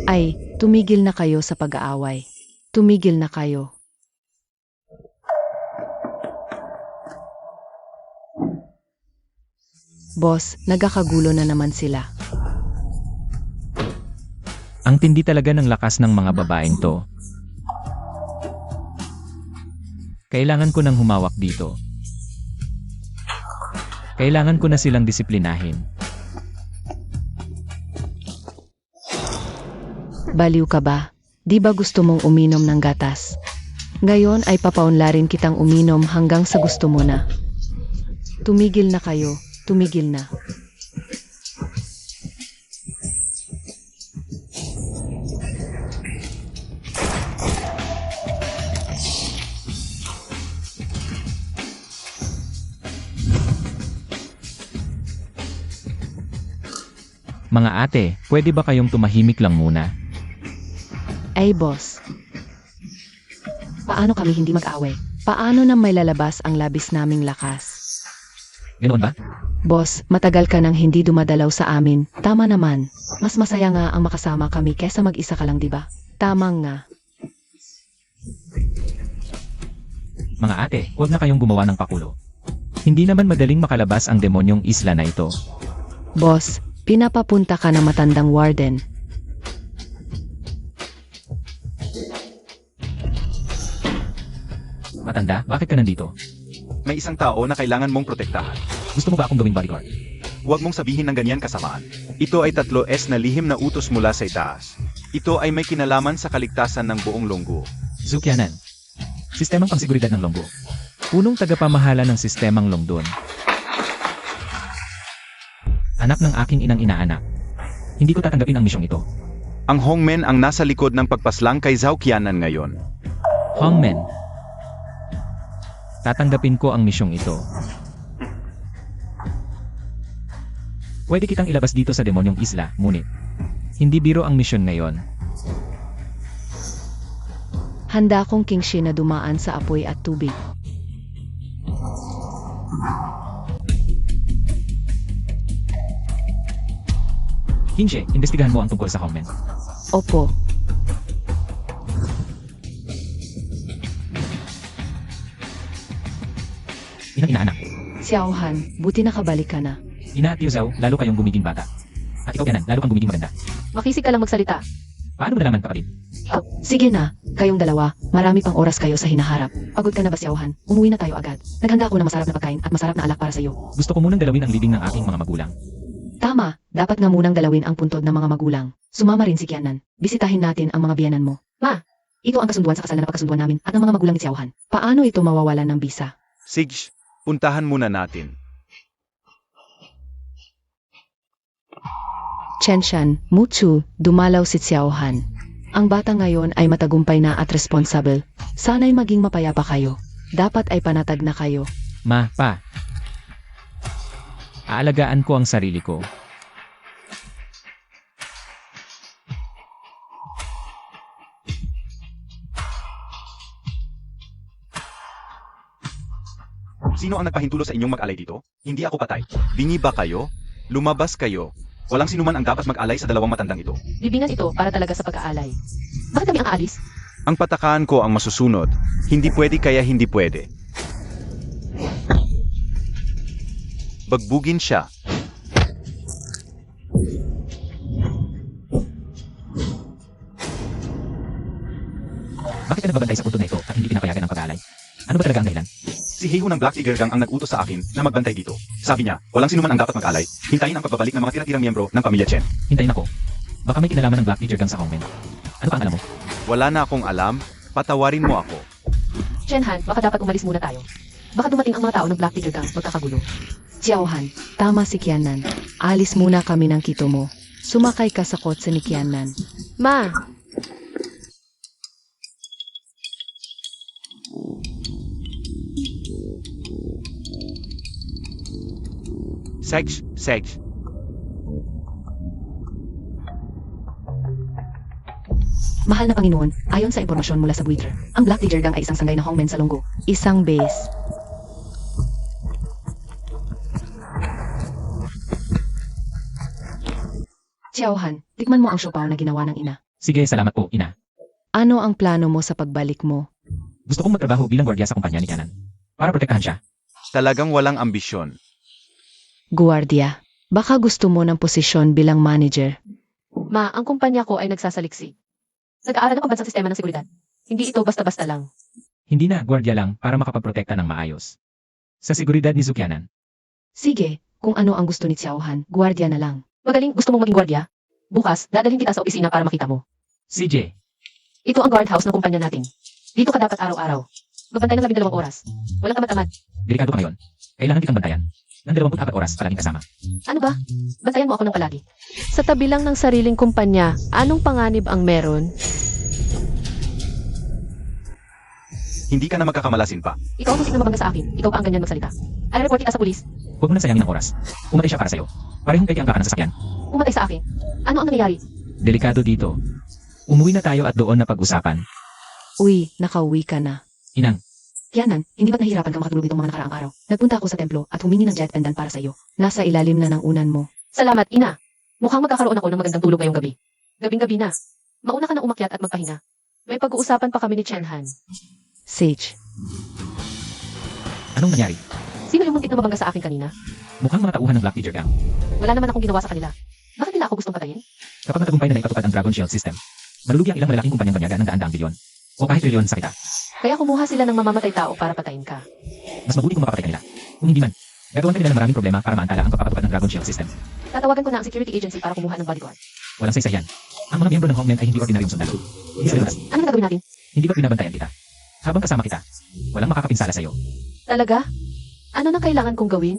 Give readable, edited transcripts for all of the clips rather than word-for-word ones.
Ay, tumigil na kayo sa pag-aaway. Tumigil na kayo. Boss, nagkakagulo na naman sila. Ang tindi talaga ng lakas ng mga babaeng to. Kailangan ko nang humawak dito. Kailangan ko na silang disiplinahin. Baliw ka ba? Di ba gusto mong uminom ng gatas? Ngayon ay papaunlarin kitang uminom hanggang sa gusto mo na. Tumigil na kayo. Tumigil na. Mga ate, pwede ba kayong tumahimik lang muna? Ay boss. Paano kami hindi mag-away? Paano na may lalabas ang labis naming lakas? Ganoon ba? Boss, matagal ka nang hindi dumadalaw sa amin. Tama naman. Mas masaya nga ang makasama kami kesa mag-isa ka lang, di ba? Tama nga. Mga ate, huwag na kayong gumawa ng pakulo. Hindi naman madaling makalabas ang demonyong isla na ito. Boss, pinapapunta ka ng matandang warden. Matanda, bakit ka nandito? May isang tao na kailangan mong protektahan. Gusto mo ba akong gawing bodyguard? Huwag mong sabihin ng ganyan kasamaan. Ito ay 3S na lihim na utos mula sa itaas. Ito ay may kinalaman sa kaligtasan ng buong Longgo. Zukyanan. Sistemang pangsiguridad ng Longgo. Punong tagapamahala ng sistemang Longdon. Anak ng aking inang inaanak. Hindi ko tatanggapin ang misyong ito. Ang Hongmen ang nasa likod ng pagpaslang kay Zhao Qianan ngayon. Hongmen. Tatanggapin ko ang misyong ito. Pwede kitang ilabas dito sa demonyong isla, ngunit hindi biro ang misyon ngayon. Handa akong kingshi na dumaan sa apoy at tubig. Kinshe, imbestigahan mo ang tungkol sa Hongmen. Opo. Inang inaanak. Xiaohan, buti nakabalik ka na. Ina at Tio Zhao, lalo kayong gumiging bata. At ikaw, Yanan, lalo kang gumiging maganda. Makisig ka lang magsalita. Paano mo nalaman, kapatid? Sige na, kayong dalawa, marami pang oras kayo sa hinaharap. Pagod ka na ba, Xiaohan? Umuwi na tayo agad. Naghanda ako ng masarap na pagkain at masarap na alak para sa iyo. Gusto ko munang dalawin ang libing ng aking mga magulang. Tama, dapat nga munang dalawin ang puntod ng mga magulang. Sumama rin si Qianan. Bisitahin natin ang mga biyanan mo. Ma, ito ang kasunduan sa kasal na napagkasunduan namin at ng mga magulang ni Xiaohan. Paano ito mawawalan ng bisa? Sige, puntahan muna natin. Chenshan, Muchu, dumalaw si Xiaohan. Ang bata ngayon ay matagumpay na at responsible. Sana'y maging mapayapa kayo. Dapat ay panatag na kayo. Ma, pa. Aalagaan ko ang sarili ko. Sino ang nagpahintulo sa inyong mag-alay dito? Hindi ako patay. Bingi ba kayo? Lumabas kayo. Walang sinuman ang dapat mag-alay sa dalawang matandang ito. Bibingan ito para talaga sa pag-aalay. Bakit kami ang aalis? Ang patakaan ko ang masusunod. Hindi pwede kaya hindi pwede. Bagbugin siya. Bakit ka nagbabantay sa punto na ito at hindi pinapayagan ang pag-aalay? Ano ba talaga ang dahilan? Si Heiho ng Black Tiger Gang ang nag-utos sa akin na magbantay dito. Sabi niya, walang sinuman ang dapat mag-alay. Hintayin ang pagbabalik ng mga tira-tirang miyembro ng pamilya Chen. Hintayin ako. Baka may kinalaman ng Black Teacher Gang sa Hongmen. Ano pa ang alam mo? Wala na akong alam. Patawarin mo ako. Chenhan, baka dapat umalis muna tayo. Baka dumating ang mga tao ng Black Tiger Gang, magkakagulo. Xiaohan, tama si Qianan. Alis muna kami ng kito mo. Sumakay ka sa kotse ni Qianan. Ma! Sex. Mahal na Panginoon, ayon sa impormasyon mula sa buwitre, ang Black Tiger Gang ay isang sanggay na Hongmen sa Longgo. Isang base. Xiaohan, tikman mo ang siopaw na ginawa ng ina. Sige, salamat po, ina. Ano ang plano mo sa pagbalik mo? Gusto kong magtrabaho bilang gwardiya sa kumpanya ni Kianan. Para protektahan siya. Talagang walang ambisyon. Guardia, baka gusto mo ng posisyon bilang manager. Ma, ang kumpanya ko ay nagsasaliksi. Nag-aaral ng pambansang sistema ng seguridad. Hindi ito basta-basta lang. Hindi na gwardiya lang para makapagprotekta ng maayos. Sa seguridad ni Zukianan. Sige, kung ano ang gusto ni Xiaohan, guardia na lang. Magaling, gusto mong maging gwardiya? Bukas, dadalhin kita sa opisina para makita mo. CJ, Ito ang guardhouse ng kumpanya natin. Dito ka dapat araw-araw. Magbantay ng 12 oras. Walang tamad-tamad. delikado ka ngayon. Kailangan kitang bantayan. Ng 24 oras palaging kasama. Ano ba? Bantayan mo ako ng palagi. Sa tabi lang ng sariling kumpanya, anong panganib ang meron? Hindi ka na magkakamalasin pa. Ikaw ang musik na mabangga sa akin. Ikaw pa ang ganyan magsalita. I-report kita sa pulis. Huwag mo na sayangin ang oras. Umatay siya para sa'yo. Parehong kay ang ng sasakyan. Umatay sa akin. Ano ang nangyayari? Delikado dito. Umuwi na tayo at doon na pag-usapan. Uy, nakauwi ka na. Inang, Kianan, hindi ba't nahihirapan kang makatulog itong mga nakaraang araw? Nagpunta ako sa templo at humingi ng jet pendant para sa iyo. Nasa ilalim na ng unan mo. Salamat, ina. Mukhang magkakaroon ako ng magandang tulog ngayong gabi. Gabing-gabi na. Mauna ka na umakyat at magpahinga. May pag-uusapan pa kami ni Chenhan. Sage, anong nangyari? Sino yung muntik na mabangga sa akin kanina? Mukhang mga tauhan ng Black Teacher Gang. Wala naman akong ginawa sa kanila. Bakit nila ako gustong patayin? Kapag natagumpay na naipatupad ang Dragon Shield System, malulugi ang ilang malalaking kumpanyang banyaga ng daang-daang bilyon. O kahit trilyon sa kita. Kaya kumuha sila ng mamamatay tao para patayin ka. Mas mabuti kung makapatay kanila. Kung hindi man, gagawan kanila ng maraming problema para maantala ang pagpapatupad ng Dragon Shield System. Tatawagan ko na ang security agency para kumuha ng bodyguard. Walang saysayan. Ang mga miyembro ng Hongmen ay hindi ordinaryong sundalo. Hindi sila lunas. Ano gagawin natin? Hindi ba binabantayan kita? Habang kasama kita, walang makakapinsala sa'yo. Talaga? Ano nang kailangan kong gawin?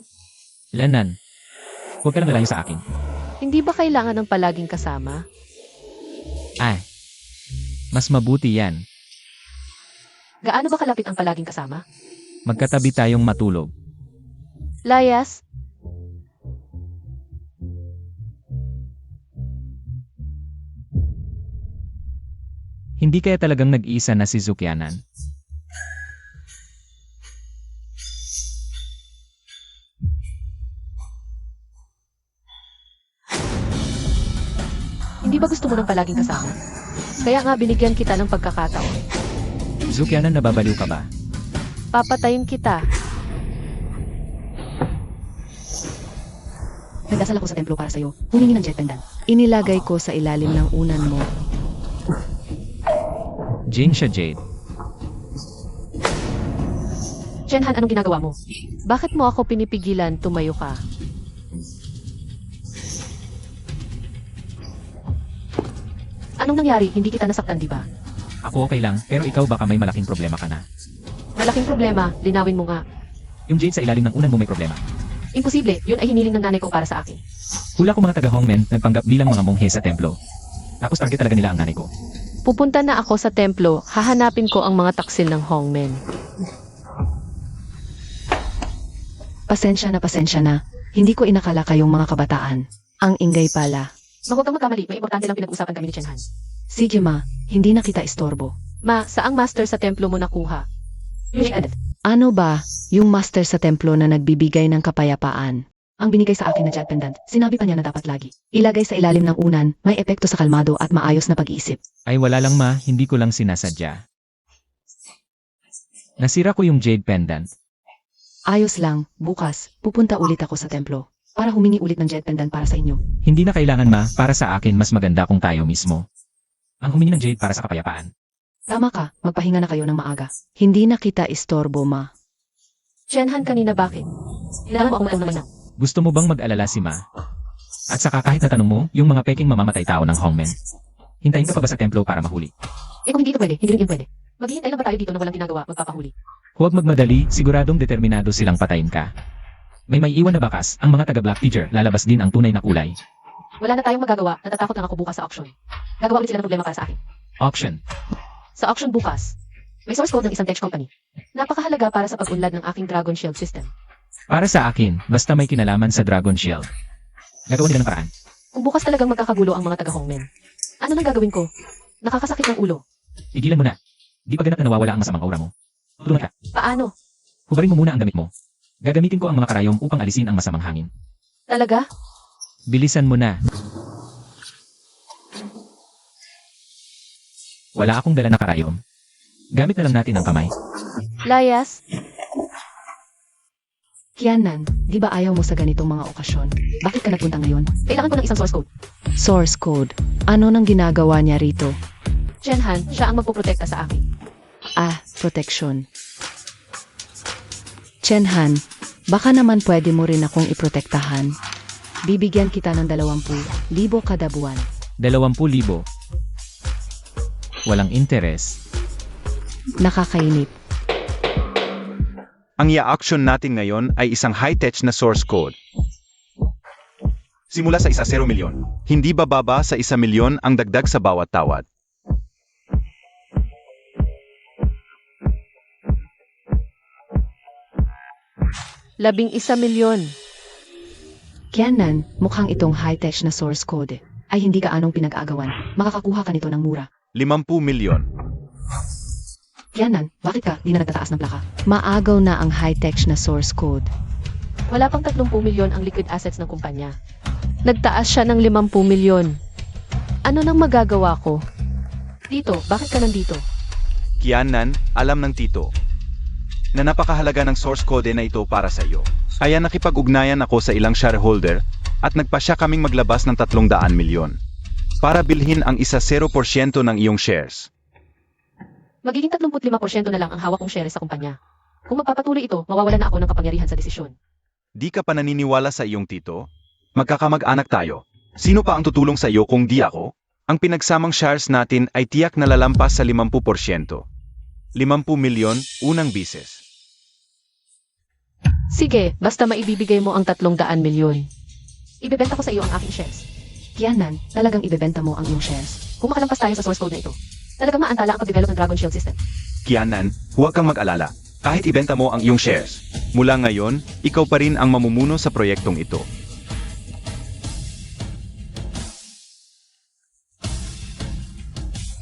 Lanan, huwag ka lang lalayo sa akin. Hindi ba kailangan ng palaging kasama? Ay, mas mabuti yan. Gaano ba kalapit ang palaging kasama? Magkatabi tayong matulog. Layas, Hindi kaya talagang nag-iisa na si Zukianan? Hindi ba gusto mo ng palaging kasama? kaya nga binigyan kita ng pagkakataon. Zukianan, nababaliw ka ba? Papatayin kita. nagdasal ako sa templo para sa iyo. Humingi ng jet pendant. Inilagay ko sa ilalim ng unan mo. Jane siya, Jade. Chenhan, anong ginagawa mo? Bakit mo ako pinipigilan? Tumayo ka. Anong nangyari? Hindi kita nasaktan, di ba? Ako okay lang, pero ikaw baka may malaking problema ka na. Malaking problema, linawin mo nga. Yung Jade sa ilalim ng unan mo may problema. Imposible, yun ay hiniling ng nanay ko para sa akin. Hula ko mga taga-Hongmen nagpanggap bilang mga monghe sa templo. Tapos target talaga nila ang nanay ko. Pupunta na ako sa templo, hahanapin ko ang mga taksil ng Hongmen. Pasensya na. Hindi ko inakala kayong mga kabataan. Ang ingay pala. Huwag kang magkamali, may importante lang pinag-usapan kami ni Chenhan. Sige ma, hindi na kita istorbo. Ma, saang master sa templo mo nakuha? Yuri Edith, Ano ba, yung master sa templo na nagbibigay ng kapayapaan? Ang binigay sa akin na jet pendant, sinabi pa niya na dapat lagi. Ilagay sa ilalim ng unan, may epekto sa kalmado at maayos na pag-iisip. Ay wala lang ma, hindi ko lang sinasadya. Nasira ko yung Jade pendant. Ayos lang, bukas, pupunta ulit ako sa templo. Para humingi ulit ng jet pendant para sa inyo. Hindi na kailangan ma, para sa akin mas maganda kung tayo mismo. Ang humingi ng Jade para sa kapayapaan. Tama ka, magpahinga na kayo ng maaga. Hindi na kita istorbo ma. Chenhan, kanina bakit? Kailangan mo akong matang naman. Gusto mo bang mag-alala si ma? At saka kahit natanong mo, yung mga peking mamamatay tao ng Hongmen. Hintayin ka pa ba sa templo para mahuli? Eh kung hindi ito pwede, hindi rin yun pwede. Maghihintay lang ba tayo dito na walang ginagawa, magpapahuli? Huwag magmadali, siguradong determinado silang patayin ka. May maiiwan na bakas, ang mga taga-Black Teacher, lalabas din ang tunay na kulay. Wala na tayong magagawa, natatakot lang ako bukas sa auction. Gagawa ulit sila ng problema para sa akin. Auction. Sa auction bukas, may source code ng isang tech company. Napakahalaga para sa pag-unlad ng aking Dragon Shield system. Para sa akin, basta may kinalaman sa Dragon Shield. Gagawa nila ng paraan. Kung bukas talagang magkakagulo ang mga taga-Hongmen, ano nang gagawin ko? Nakakasakit ng ulo. Tigilan mo na. Di pa ganat na nawawala ang masamang aura mo. Tulungan ka. Paano? Hubarin mo muna ang damit mo. Gagamitin ko ang mga karayom upang alisin ang masamang hangin. Talaga? Bilisan mo na. Wala akong dala na karayom. Gamit na lang natin ang kamay. Layas, Kianan, di ba ayaw mo sa ganitong mga okasyon? Bakit ka nagpunta ngayon? Kailangan ko ng isang source code. Source code. Ano nang ginagawa niya rito? Chenhan, siya ang magpoprotekta sa akin. Protection. Chenhan, baka naman pwede mo rin akong iprotektahan. Bibigyan kita ng 20,000 kada buwan. 20,000. Walang interes. Nakakainip. Ang i-action natin ngayon ay isang high-tech na source code. Simula sa 0 milyon. Hindi bababa sa 1 milyon ang dagdag sa bawat tawad. $11,000,000. Kianan, mukhang itong high-tech na source code ay hindi ka anong pinag-aagawan. Makakakuha ka nito ng mura. 50 milyon. Kianan, bakit ka di na nagtataas ng plaka? Maagaw na ang high-tech na source code. Wala pang 30 milyon ang liquid assets ng kumpanya. Nagtaas siya ng 50,000,000. Ano nang magagawa ko? Tito, bakit ka nandito? Kianan, alam ng tito na napakahalaga ng source code na ito para sa iyo. Kaya nakipag-ugnayan ako sa ilang shareholder at nagpasya kaming maglabas ng 300 milyon para bilhin ang 0% ng iyong shares. Magiging 35% na lang ang hawak kong shares sa kumpanya. Kung magpapatuloy ito, mawawala na ako ng kapangyarihan sa desisyon. Di ka pa naniniwala sa iyong tito? Magkakamag-anak tayo. Sino pa ang tutulong sa iyo kung di ako? Ang pinagsamang shares natin ay tiyak na lalampas sa 50%. 50 milyon, unang bises. Sige, basta maibibigay mo ang 300,000,000. Ibebenta ko sa iyo ang aking shares. Kianan, talagang ibebenta mo ang iyong shares. Kung makalampas tayo sa source code na ito, talagang maantala ang pag-develop ng Dragon Shield system. Kianan, huwag kang mag-alala. Kahit ibenta mo ang iyong shares, mula ngayon, ikaw pa rin ang mamumuno sa proyektong ito.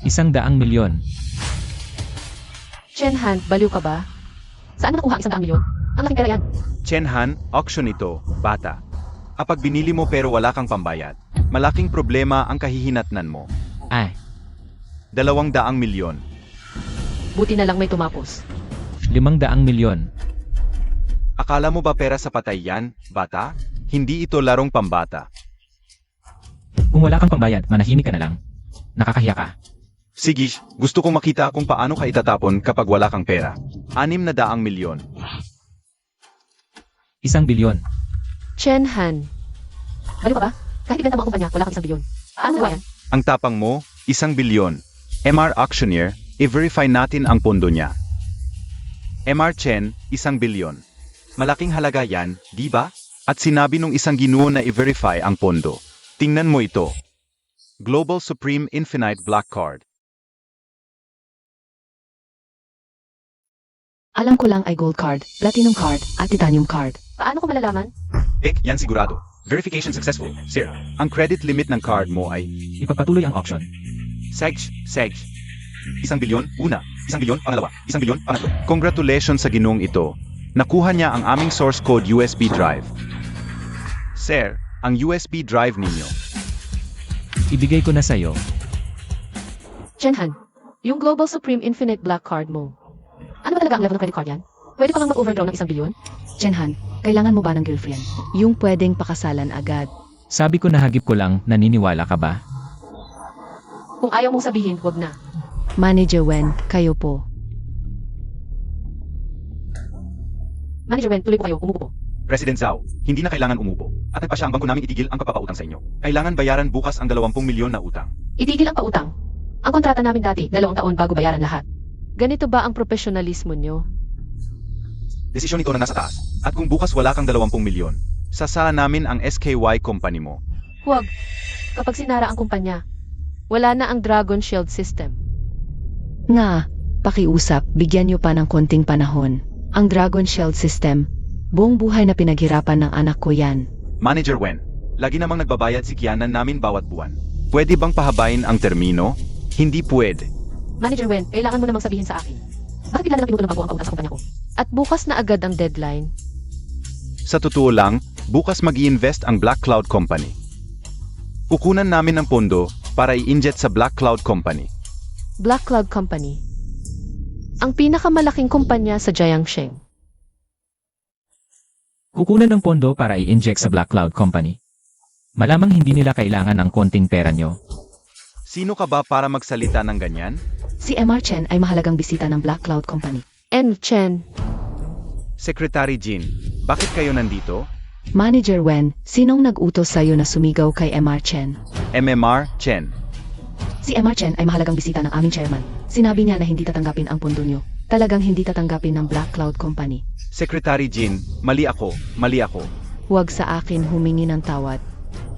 $100,000,000. Chenhan, baliw ka ba? Saan mo nakuha ang 100 milyon? Ang laking pera yan. Chenhan, auction ito, bata. Kapag binili mo pero wala kang pambayad, malaking problema ang kahihinatnan mo. 200 milyon. Buti na lang may tumapos. 500,000,000. Akala mo ba pera sa patay yan, bata? Hindi ito larong pambata. Kung wala kang pambayad, manahimik ka na lang. Nakakahiya ka. Sige, gusto kong makita kung paano ka itatapon kapag wala kang pera. 600 milyon. 1 bilyon. Chenhan, Baliw ka ba? Kahit ibenta mo ang kumpanya, wala kang 1 bilyon. Paano gawa yan? Ang tapang mo, 1 bilyon. MR Auctioneer, i-verify natin ang pondo niya. MR Chen, 1 bilyon. Malaking halaga yan, di ba? At sinabi nung isang ginuo na i-verify ang pondo. Tingnan mo ito. Global Supreme Infinite Black Card. Alam ko lang ay gold card, platinum card, at titanium card. Paano ko malalaman? Yan sigurado. Verification successful, sir. Ang credit limit ng card mo ay Ipagpatuloy ang auction. Seg. 1 bilyon, una. 1 bilyon, pangalawa. 1 bilyon, pangatlo. Congratulations sa ginong ito. Nakuha niya ang aming source code USB drive. Sir, ang USB drive ninyo. Ibigay ko na sa'yo. Chenhan, yung Global Supreme Infinite Black Card mo. Ano ba talaga ang level ng credit card yan? Pwede pa lang mag-overdraw ng 1 bilyon? Chenhan, kailangan mo ba ng girlfriend? Yung pwedeng pakasalan agad. Sabi ko na hagip ko lang, naniniwala ka ba? Kung ayaw mong sabihin, wag na. Manager Wen, kayo po. Manager Wen, tuloy po kayo, umupo po. President Zhao, hindi na kailangan umupo. At nagpa siya ang bangko namin itigil ang pagpapautang sa inyo. Kailangan bayaran bukas ang 20 milyon na utang. Itigil ang pautang. Ang kontrata namin dati, 2 taon bago bayaran lahat. ganito ba ang profesionalismo nyo? Desisyon ito na nasa taas. At kung bukas wala kang 20 milyon, sasala namin ang SKY company mo. Huwag. Kapag sinara ang kumpanya, wala na ang Dragon Shield system. Nga, pakiusap, bigyan niyo pa ng konting panahon. Ang Dragon Shield system, buong buhay na pinaghirapan ng anak ko yan. Manager Wen, lagi namang nagbabayad si Kianan namin bawat buwan. Pwede bang pahabain ang termino? Hindi pwede. Manager Wen, kailangan mo namang sabihin sa akin. Bakit bigla na lang pinutol ng bangko ang pautang sa kumpanya ko? At bukas na agad ang deadline. Sa totoo lang, bukas mag-i-invest ang Black Cloud Company. Kukunan namin ng pondo para i-inject sa Black Cloud Company. Black Cloud Company. Ang pinakamalaking kumpanya sa Jiangsheng. Kukunan ng pondo para i-inject sa Black Cloud Company. Malamang hindi nila kailangan ng konting pera nyo. Sino ka ba para magsalita ng ganyan? Si MR Chen ay mahalagang bisita ng Black Cloud Company. N. Chen. Secretary Jin, bakit kayo nandito? Manager Wen, sinong nag-utos sa'yo na sumigaw kay MR Chen? MMR Chen. Si MR Chen ay mahalagang bisita ng aming chairman. Sinabi niya na hindi tatanggapin ang pondo niyo. Talagang hindi tatanggapin ng Black Cloud Company. Secretary Jin, mali ako. Huwag sa akin humingi ng tawad.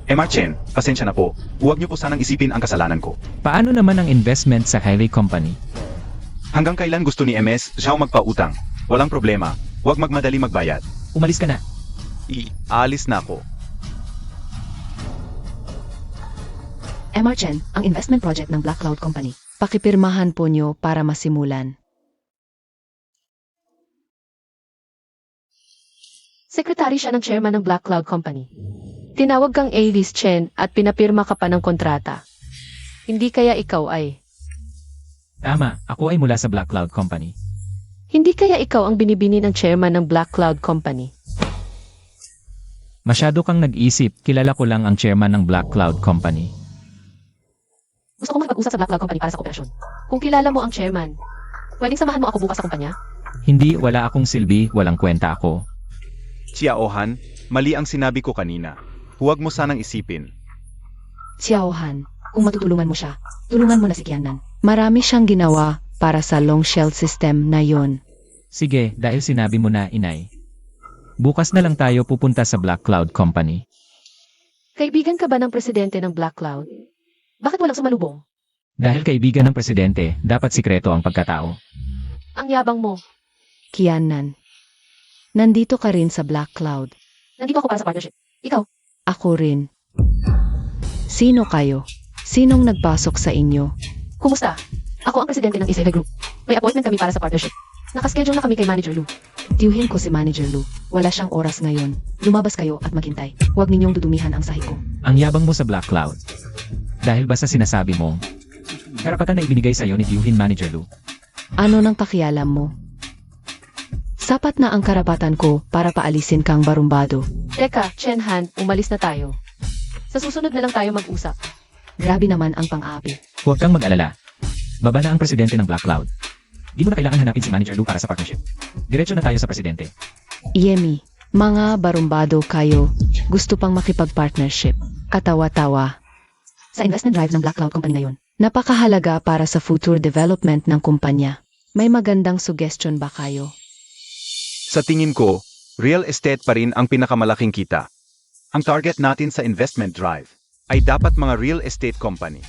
MR Chen, pasensya na po. Huwag niyo po sanang isipin ang kasalanan ko. Paano naman ang investment sa Highway Company? Hanggang kailan gusto ni MS Zhao magpautang? Walang problema. Huwag magmadali magbayad. Umalis ka na. Aalis na ako. MR Chen, ang investment project ng Black Cloud Company. Pakipirmahan po niyo para masimulan. Sekretary siya ng chairman ng Black Cloud Company. Tinawag kang Alice Chen at pinapirma ka pa ng kontrata. Hindi kaya ikaw ay... Tama, ako ay mula sa Black Cloud Company. Hindi kaya ikaw ang binibini ng chairman ng Black Cloud Company. Masyado kang nag-isip, kilala ko lang ang chairman ng Black Cloud Company. Gusto kong makipag-usap sa Black Cloud Company para sa kooperasyon. Kung kilala mo ang chairman, pwedeng samahan mo ako bukas sa kumpanya? Hindi, wala akong silbi, walang kwenta ako. Chiaohan, mali ang sinabi ko kanina. Huwag mo sanang isipin. Xiaohan, kung matutulungan mo siya, tulungan mo na si Qiannan. Marami siyang ginawa para sa long shell system na yon. Sige, dahil sinabi mo na, inay. Bukas na lang tayo pupunta sa Black Cloud Company. Kaibigan ka ba ng presidente ng Black Cloud? Bakit walang sumalubong? Dahil kaibigan ng presidente, dapat sikreto ang pagkatao. Ang yabang mo. Qiannan, nandito ka rin sa Black Cloud. Nandito ako para sa partnership. Ikaw, Ako rin. Sino kayo? Sinong nagpasok sa inyo? kumusta? Ako ang presidente ng Isega Group. May appointment kami para sa partnership. Nakaschedule na kami kay Manager Lu. Tiyuhin ko si Manager Lu. Wala siyang oras ngayon. Lumabas kayo at maghintay. Huwag ninyong dudumihan ang sahig ko. Ang yabang mo sa Black Cloud. Dahil basta sinasabi mo, karapatan na ibinigay sa'yo ni Tiyuhin Manager Lu. Ano nang pakialam mo? Sapat na ang karapatan ko para paalisin kang barumbado. Teka, Chen Han, umalis na tayo. Sa susunod na lang tayo mag-usap. Grabe naman ang pang-aapi. Huwag kang mag-alala. Baba na ang presidente ng Black Cloud. Di mo na kailangan hanapin si Manager Lu para sa partnership. Diretso na tayo sa presidente. Yemi, mga barumbado kayo. Gusto pang makipag-partnership. Katawa-tawa. Sa investment drive ng Black Cloud Company ngayon. Napakahalaga para sa future development ng kumpanya. May magandang suggestion ba kayo? Sa tingin ko, real estate pa rin ang pinakamalaking kita. Ang target natin sa investment drive ay dapat mga real estate company.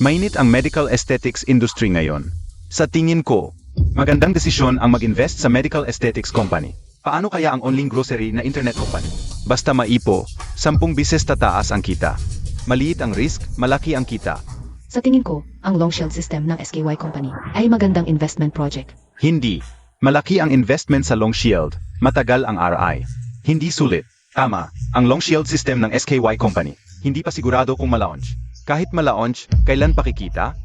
Mainit ang medical aesthetics industry ngayon. Sa tingin ko, magandang desisyon ang mag-invest sa medical aesthetics company. Paano kaya ang online grocery na internet company? Basta maipo, 10 bises tataas ang kita. Maliit ang risk, malaki ang kita. Sa tingin ko, ang long shell system ng SKY Company ay magandang investment project. Hindi. Malaki ang investment sa Long Shield, matagal ang RI. Hindi sulit. Tama, ang Long Shield system ng SKY Company. Hindi pa sigurado kung ma-launch. Kahit ma-launch, kailan pakikita?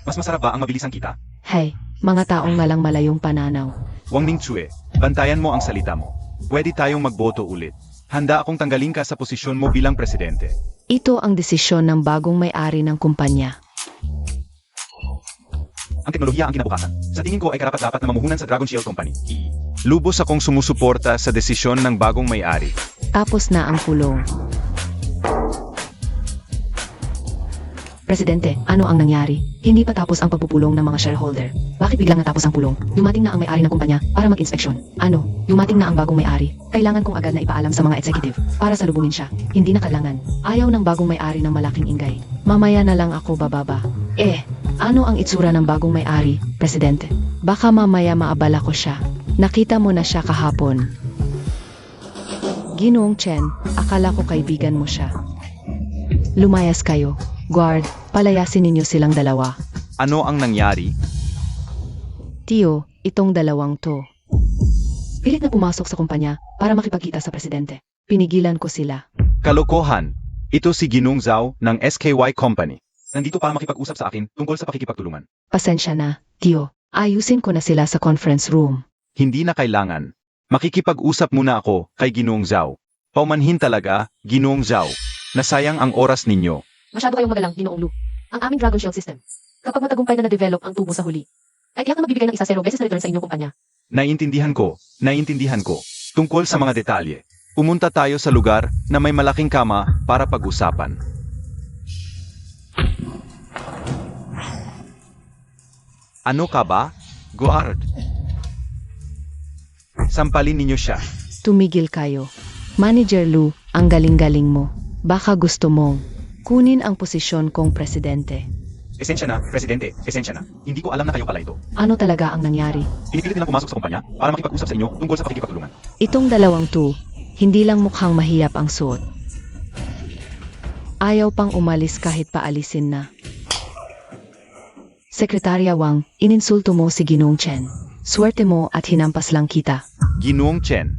Mas masarap ba ang mabilisang kita? Hey, mga taong ngalang malayong pananaw. Wang Ningchue, bantayan mo ang salita mo. Pwede tayong magboto ulit. Handa akong tanggalin ka sa posisyon mo bilang presidente. Ito ang desisyon ng bagong may-ari ng kumpanya. Ang teknolohiya ang kinabukasan. Sa tingin ko ay karapat-dapat na mamuhunan sa Dragon Shield Company. Lubos akong sumusuporta sa desisyon ng bagong may-ari. Tapos na ang kulong. Presidente, ano ang nangyari? Hindi pa tapos ang pagpupulong ng mga shareholder. Bakit biglang natapos ang pulong? Dumating na ang may-ari ng kumpanya para mag-inspeksyon. Ano? Dumating na ang bagong may-ari. Kailangan kong agad na ipaalam sa mga executive para salubungin siya. Hindi na kailangan. Ayaw ng bagong may-ari ng malaking ingay. Mamaya na lang ako bababa. Ano ang itsura ng bagong may-ari, Presidente? Baka mamaya maabala ko siya. Nakita mo na siya kahapon. Ginoong Chen, akala ko kaibigan mo siya. Lumayas kayo. Guard, palayasin ninyo silang dalawa. Ano ang nangyari? Tio, itong dalawang to. Pilit na pumasok sa kumpanya para makipagkita sa presidente. Pinigilan ko sila. Kalokohan. Ito si Ginong Zhao ng SKY Company. nandito para makipag-usap sa akin tungkol sa pakikipagtulungan. Pasensya na, Tio. Ayusin ko na sila sa conference room. Hindi na kailangan. Makikipag-usap muna ako kay Ginoong Zhao. Paumanhin talaga, Ginoong Zhao. Nasayang ang oras ninyo. Masyado kayong magalang, Ginoong Lu. Ang aming Dragon Shield system. Kapag matagumpay na na-develop ang tubo sa huli, ay tiyak na magbibigay ng 0 beses na return sa inyong kumpanya. Naiintindihan ko. Tungkol sa mga detalye. Pumunta tayo sa lugar na may malaking kama para pag-usapan. Ano ka ba? Guard. Sampalin ninyo siya. Tumigil kayo. Manager Lu, ang galing-galing mo. Baka gusto mong kunin ang posisyon kong presidente. Esensya na, Presidente. Esensya na. Hindi ko alam na kayo pala ito. Ano talaga ang nangyari? Pinipilit nilang pumasok sa kumpanya para makipag-usap sa inyo tungkol sa pakikipagtulungan. Itong dalawang to, hindi lang mukhang mahiyap ang suot. Ayaw pang umalis kahit paalisin na. Sekretarya Wang, ininsulto mo si Ginoong Chen. Swerte mo at hinampas lang kita. Ginoong Chen.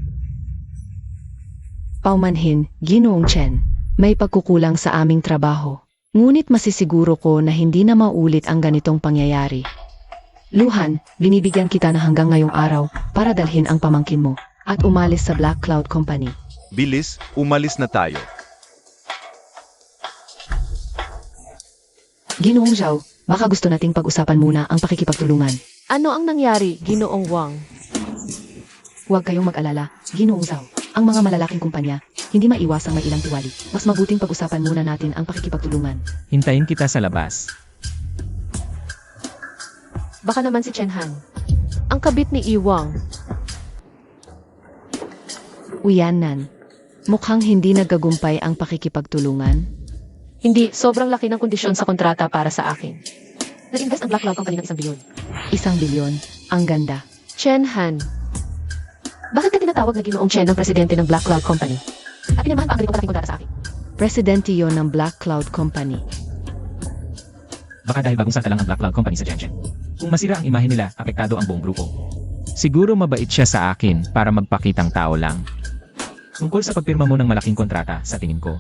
Paumanhin, Ginoong Chen. May pagkukulang sa aming trabaho. Ngunit masisiguro ko na hindi na maulit ang ganitong pangyayari. Luhan, binibigyan kita na hanggang ngayong araw para dalhin ang pamangkin mo at umalis sa Black Cloud Company. Bilis, umalis na tayo. Ginoong Zhao, baka gusto nating pag-usapan muna ang pakikipagtulungan. Ano ang nangyari, Ginoong Wang? Huwag kayong mag-alala, Ginoong Zhao. Ang mga malalaking kumpanya, hindi maiwasang may ilang tiwali. Mas mabuting pag-usapan muna natin ang pakikipagtulungan. Hintayin kita sa labas. Baka naman si Chen Han. Ang kabit ni Iwang. Uyanan, mukhang hindi nagagumpay ang pakikipagtulungan. Hindi, sobrang laki ng kondisyon sa kontrata para sa akin. Nag-invest ang Black Cloud Company ng 1 bilyon. 1 bilyon, ang ganda. Chen Han. Bakit ka tinatawag na Ginoong Chen ng presidente ng Black Cloud Company? At pinamahan pa ang ganitong kalaking kontrata sa akin. Presidente yon ng Black Cloud Company. Baka dahil bagong salta lang ang Black Cloud Company sa Shenzhen. Kung masira ang imahe nila, apektado ang buong grupo. Siguro mabait siya sa akin para magpakitang tao lang. Tungkol sa pagpirma mo ng malaking kontrata, sa tingin ko,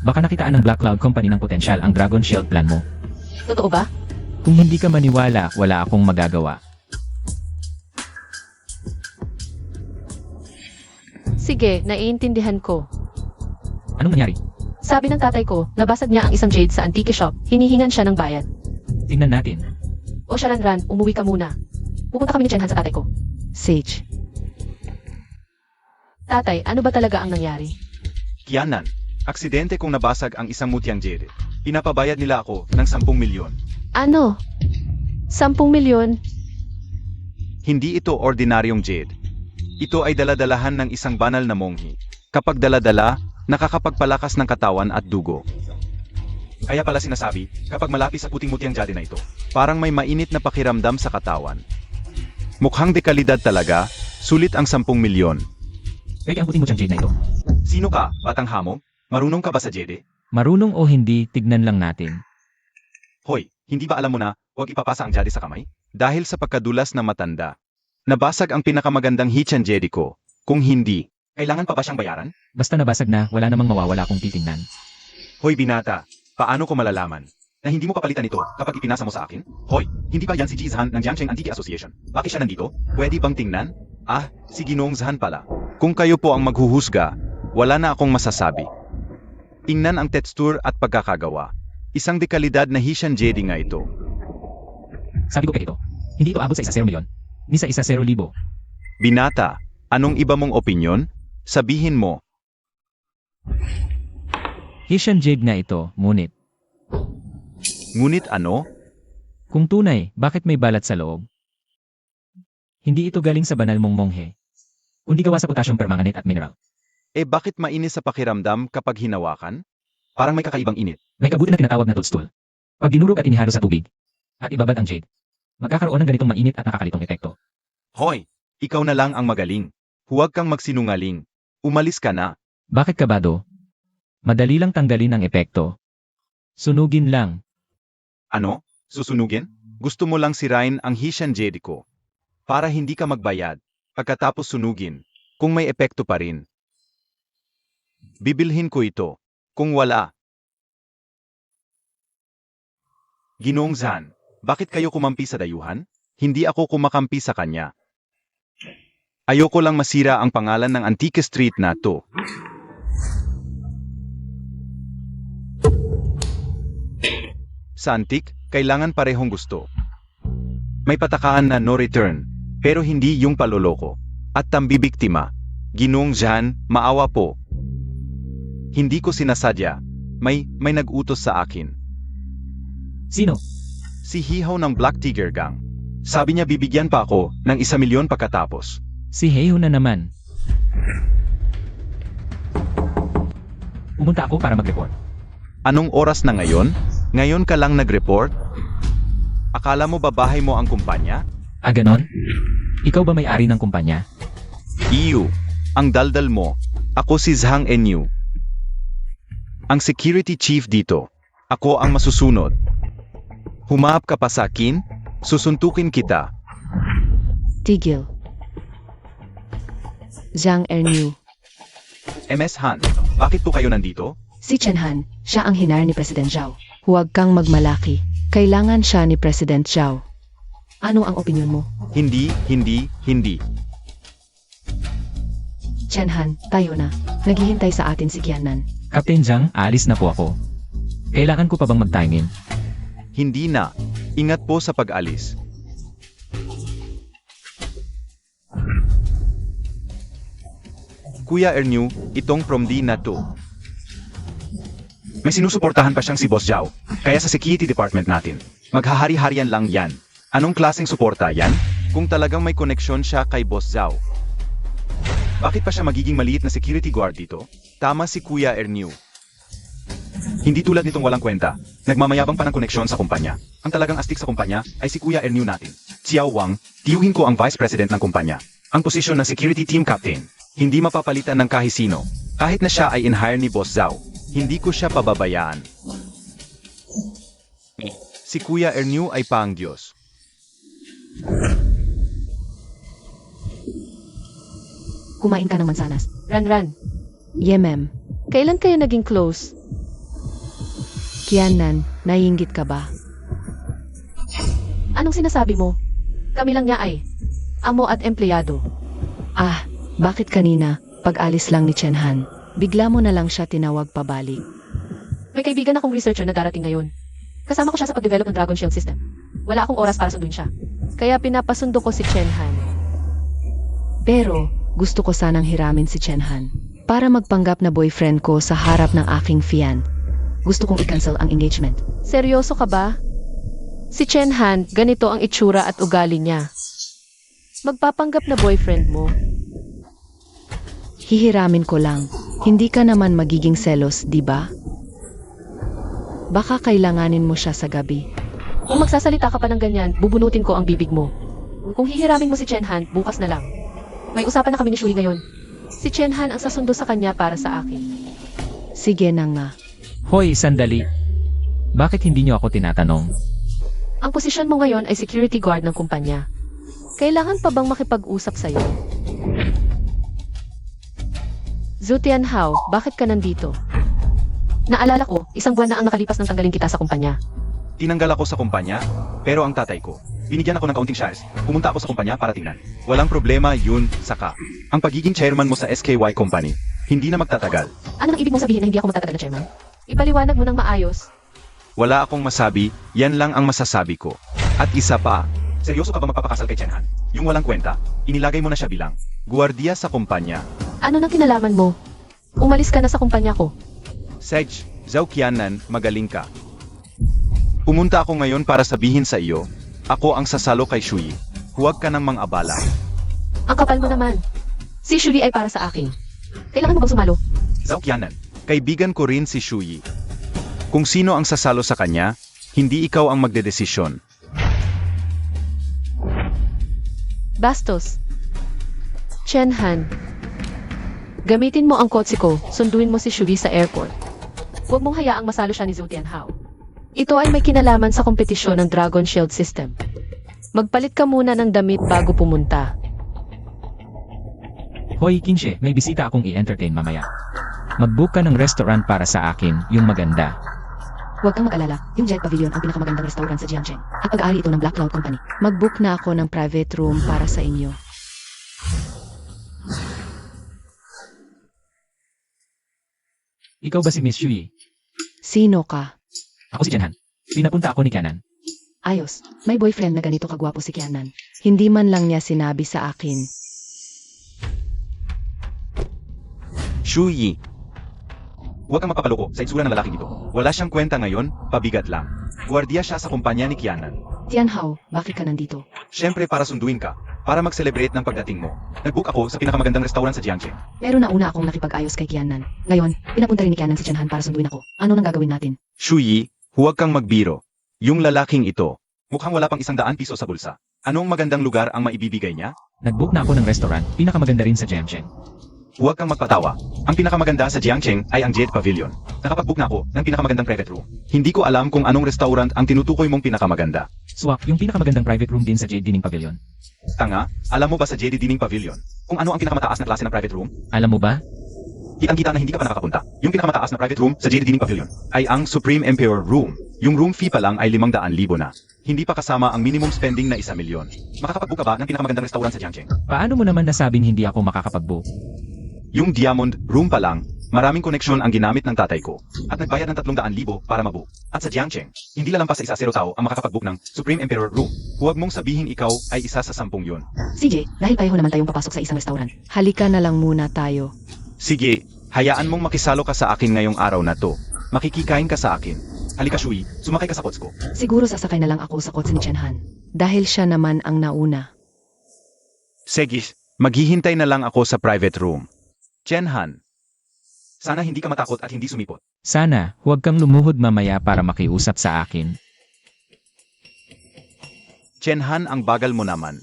baka nakitaan ng Black Cloud Company ng potensyal ang Dragon Shield plan mo. Totoo ba? Kung hindi ka maniwala, wala akong magagawa. Sige, naiintindihan ko. Anong nangyari? Sabi ng tatay ko, nabasag niya ang isang jade sa antique shop, hinihingan siya ng bayad. Tingnan natin. O Sharanran, umuwi ka muna. Pupunta kami ni Chen Han sa tatay ko. Sage, Tatay, ano ba talaga ang nangyari? Kianan, aksidente kung nabasag ang isang mutyang jade. Pinapabayad nila ako ng 10 milyon. Ano? 10 milyon? Hindi ito ordinaryong jade. Ito ay daladalahan ng isang banal na monghi. Kapag daladala, nakakapagpalakas ng katawan at dugo. Kaya pala sinasabi, kapag malapit sa puting mutyang jade na ito, parang may mainit na pakiramdam sa katawan. Mukhang dekalidad talaga, sulit ang 10 milyon. Pwede ang puting mo diyang jade na ito. Sino ka, batang hamo? Marunong ka ba sa jade? Marunong o hindi, tignan lang natin. Hoy, hindi ba alam mo na, huwag ipapasa ang jade sa kamay? Dahil sa pagkadulas na matanda. Nabasag ang pinakamagandang Hichan jade ko. Kung hindi, kailangan pa ba siyang bayaran? Basta nabasag na, wala namang mawawala kung titingnan. Hoy binata, paano ko malalaman na hindi mo papalitan ito kapag ipinasa mo sa akin? Hoy, hindi ba yan si Ji Zhan ng Jiangcheng Antique Association? Bakit siya nandito? Pwede bang tingnan? Ah, si Ginoong Zhan pala. Kung kayo po ang maghuhusga, wala na akong masasabi. Tingnan ang texture at pagkakagawa. Isang dekalidad na Hichan jade nga ito. Sabi ko kay ito, hindi ito abot sa 1 milyon, ni sa 1,000,000. Binata, anong iba mong opinyon? Sabihin mo. Hichan jade nga ito, ngunit. Ngunit ano? Kung tunay, bakit may balat sa loob? Hindi ito galing sa banal mong monghe. Kundi gawa sa potassium permanganate at mineral. Eh bakit mainis sa pakiramdam kapag hinawakan? Parang may kakaibang init. May kabuti na tinatawag na toadstool. Pag dinurog at inihalo sa tubig, at ibabad ang jade, magkakaroon ng ganitong mainit at nakakalitong epekto. Hoy, ikaw na lang ang magaling. Huwag kang magsinungaling. Umalis ka na. Bakit kabado? Madali lang tanggalin ang epekto. Sunugin lang. Ano? Susunugin? Gusto mo lang sirain ang Hichan jade ko. Para hindi ka magbayad. Pagkatapos sunugin. Kung may epekto pa rin. Bibilhin ko ito. Kung wala. Ginoong Zhan, bakit kayo kumampi sa dayuhan? Hindi ako kumakampi sa kanya. Ayoko lang masira ang pangalan ng Antique Street na to. Sa Antique, kailangan parehong gusto. May patakaan na no return, pero hindi yung paloloko. At tambibiktima. Ginoong Zhan, maawa po. Hindi ko sinasadya. May nag-utos sa akin. Sino? Si Hihaw ng Black Tiger Gang. Sabi niya bibigyan pa ako ng 1 milyon pagkatapos. Si Heiho na naman. Pumunta ako para mag-report. Anong oras na ngayon? Ngayon ka lang nag-report? Akala mo ba bahay mo ang kumpanya? Ah, ganon? Ikaw ba may-ari ng kumpanya? Iyo, ang daldal mo. Ako si Zhang Enyu. Ang security chief dito. Ako ang masusunod. Humahap ka pa sa akin, susuntukin kita. Tigil. Zhang Enyu. MS Han, bakit po kayo nandito? Si Chen Han, siya ang hinar ni President Zhao. Huwag kang magmalaki. Kailangan siya ni President Zhao. Ano ang opinyon mo? Hindi. Chen Han, tayo na. Naghihintay sa atin si Qiannan. Captain Zhang, aalis na po ako. Kailangan ko pa bang mag-time in? Hindi na. Ingat po sa pag-alis. Kuya Ernyu, itong from D na to. May sinusuportahan pa siyang si Boss Zhao, kaya sa security department natin. Maghahari-harian lang yan. Anong klaseng suporta yan? Kung talagang may koneksyon siya kay Boss Zhao. Bakit pa siya magiging maliit na security guard dito? Tama si Kuya Ernyu. Hindi tulad nitong walang kwenta. Nagmamayabang pa ng koneksyon sa kumpanya. Ang talagang astig sa kumpanya ay si Kuya Ernyu natin. Xiao Wang, tiyuhin ko ang vice president ng kumpanya. Ang posisyon ng security team captain. Hindi mapapalitan ng kahisino. Kahit na siya ay in-hire ni Boss Zhao, hindi ko siya pababayaan. Si Kuya Ernyu ay paang Diyos. Kumain ka ng mansanas. Ran. Yemem. Kailan kayo naging close? Qiannan, naiinggit ka ba? Anong sinasabi mo? Kami lang niya ay amo at empleyado. Ah, bakit kanina, pag-alis lang ni Chen Han, bigla mo na lang siya tinawag pabalik? May kaibigan akong researcher na darating ngayon. Kasama ko siya sa pag-develop ng Dragon Shield system. Wala akong oras para sunduin siya. Kaya pinapasundo ko si Chen Han. Pero, gusto ko sanang hiramin si Chen Han para magpanggap na boyfriend ko sa harap ng aking fian. Gusto kong i-cancel ang engagement. Seryoso ka ba? Si Chen Han, ganito ang itsura at ugali niya. Magpapanggap na boyfriend mo. Hihiramin ko lang. Hindi ka naman magiging selos, di ba? Baka kailanganin mo siya sa gabi. Kung magsasalita ka pa ng ganyan, bubunutin ko ang bibig mo. Kung hihiramin mo si Chen Han, bukas na lang. May usapan na kami ni Shui ngayon. Si Chen Han ang sasundo sa kanya para sa akin. Sige na nga. Hoy, sandali. Bakit hindi niyo ako tinatanong? Ang posisyon mo ngayon ay security guard ng kumpanya. Kailangan pa bang makipag-usap sa'yo? Zhu Tianhao, bakit ka nandito? Naalala ko, 1 buwan na ang nakalipas ng tanggalin kita sa kumpanya. Tinanggal ako sa kumpanya, pero ang tatay ko, binigyan ako ng kaunting shares. Pumunta ako sa kumpanya para tingnan. Walang problema yun, saka. Ang pagiging chairman mo sa SKY Company, hindi na magtatagal. Ano ang ibig mong sabihin na hindi ako magtatagal na chairman? Ipaliwanag mo ng maayos. Wala akong masabi, yan lang ang masasabi ko. At isa pa, seryoso ka ba magpapakasal kay Chen Han? Yung walang kwenta, inilagay mo na siya bilang guwardiya sa kumpanya. Ano nang kinalaman mo? Umalis ka na sa kumpanya ko. Sedge, Zhao Qiannan, magaling ka. Pumunta ako ngayon para sabihin sa iyo, ako ang sasalo kay Shui. Huwag ka nang mang-abala. Ang kapal mo naman. Si Shui ay para sa akin. Kailangan mo bang sumalo? Zhao Qiannan, kaibigan ko rin si Shui. Kung sino ang sasalo sa kanya, hindi ikaw ang magdedesisyon. Bastos. Chen Han. Gamitin mo ang kotse ko, sunduin mo si Shui sa airport. Huwag mong hayaang masalo siya ni Zhu Tianhao. Ito ay may kinalaman sa kompetisyon ng Dragon Shield System. Magpalit ka muna ng damit bago pumunta. Hoy, Kinshe, may bisita akong i-entertain mamaya. Mag-book ka ng restaurant para sa akin, yung maganda. Huwag kang mag-alala, yung Jet Pavilion ang pinakamagandang restaurant sa Jiangcheng. At pag-aari ito ng Black Cloud Company. Mag-book na ako ng private room para sa inyo. Ikaw ba si Miss Shui? Sino ka? Ako si Tianhan. Pinapunta ako ni Kianan. Ayos, may boyfriend na ganito kagwapo si Kianan. Hindi man lang niya sinabi sa akin. Shuyi. Huwag kang mapapaloko sa itsura ng lalaking ito. Wala siyang kwenta ngayon, pabigat lang. Guardiya siya sa kumpanya ni Kianan. Tianhao, bakit ka nandito? Siyempre para sunduin ka, para mag-celebrate ng pagdating mo. Nag-book ako sa pinakamagandang restaurant sa Jiangcheng. Pero nauna akong nakipag-ayos kay Kianan. Ngayon, pinapunta rin ni Kianan si Tianhan para sunduin ako. Ano nang gagawin natin? Shuyi, huwag kang magbiro. Yung lalaking ito, mukhang wala pang 100 piso sa bulsa. Anong magandang lugar ang maibibigay niya? Nag-book na ako ng restaurant, pinakamaganda rin sa Jiangcheng. Huwag kang magpatawa. Ang pinakamaganda sa Jiangcheng ay ang Jade Pavilion. Nakapag-book na ako ng pinakamagandang private room. Hindi ko alam kung anong restaurant ang tinutukoy mong pinakamaganda. Swak, yung pinakamagandang private room din sa Jade Dining Pavilion. Tanga, alam mo ba sa Jade Dining Pavilion kung ano ang pinakamataas na klase ng private room? Alam mo ba? Kitang-kita na hindi ka pa nakakapunta. Yung pinakamataas na private room sa Jade Dining Pavilion ay ang Supreme Emperor Room. Yung room fee pa lang ay 500,000 na. Hindi pa kasama ang minimum spending na 1 milyon. Makakapag-book ka ba ng pinakamagandang restaurant sa Jiangcheng? Paano mo naman nasabing hindi ako makakapag-book? Yung Diamond Room pa lang, maraming koneksyon ang ginamit ng tatay ko. At nagbayad ng 300,000 para mabook. At sa Jiangcheng, hindi lalampas sa 1 tao ang makakapag-book ng Supreme Emperor Room. Huwag mong sabihin ikaw ay isa sa 10 yun. CJ, dahil pareho naman tayong papasok sa isang restaurant. Halika na lang muna tayo. Sige, hayaan mong makisalo ka sa akin ngayong araw na to. Makikikain ka sa akin. Halika Shui, sumakay ka sa kots ko. Siguro sasakay na lang ako sa kotse ni Tianhan. Dahil siya naman ang nauna. Sige, maghihintay na lang ako sa private room. Tianhan, sana hindi ka matakot at hindi sumipot. Sana, huwag kang lumuhod mamaya para makiusap sa akin. Tianhan, ang bagal mo naman.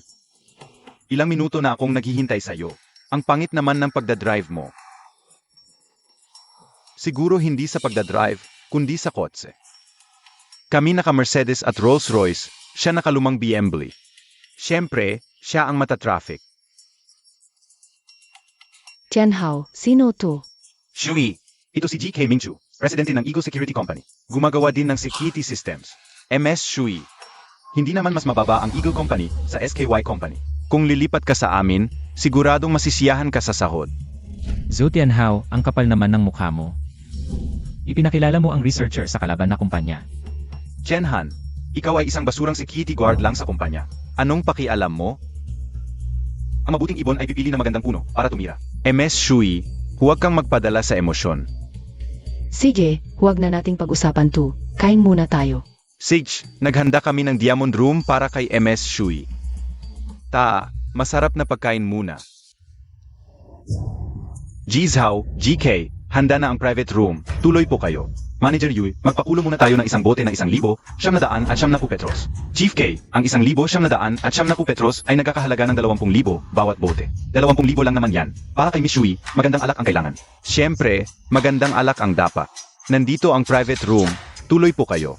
Ilang minuto na akong naghihintay sa'yo. Ang pangit naman ng pagdadrive mo. Siguro hindi sa pagdadrive, kundi sa kotse. Kami naka-Mercedes at Rolls-Royce, siya nakalumang BMW. Siyempre, siya ang mata-traffic. Tianhao, sino to? Shui, ito si GK Mingchu, presidente ng Eagle Security Company. Gumagawa din ng security systems. MS Shui. Hindi naman mas mababa ang Eagle Company sa SKY Company. Kung lilipat ka sa amin, siguradong masisiyahan ka sa sahod. Zhou Tianhao, ang kapal naman ng mukha mo. Ipinakilala mo ang researcher sa kalaban na kumpanya. Tianhan, ikaw ay isang basurang security guard lang sa kumpanya. Anong pakialam mo? Ang mabuting ibon ay pipili ng magandang puno para tumira. MS Shui, huwag kang magpadala sa emosyon. CJ, huwag na nating pag-usapan to. Kain muna tayo. Sage, naghanda kami ng Diamond Room para kay MS Shui. Masarap na pagkain muna. Jizhao, GK, handa na ang private room. Tuloy po kayo. Manager Yui, magpakulo muna tayo ng isang bote na 1,000 at 70 petros. Chief K, ang 1,000 at 70 petros ay nagkakahalaga ng 20,000 bawat bote. 20,000 lang naman yan. Para kay Miss Yui, magandang alak ang kailangan. Siyempre, magandang alak ang dapat. Nandito ang private room. Tuloy po kayo.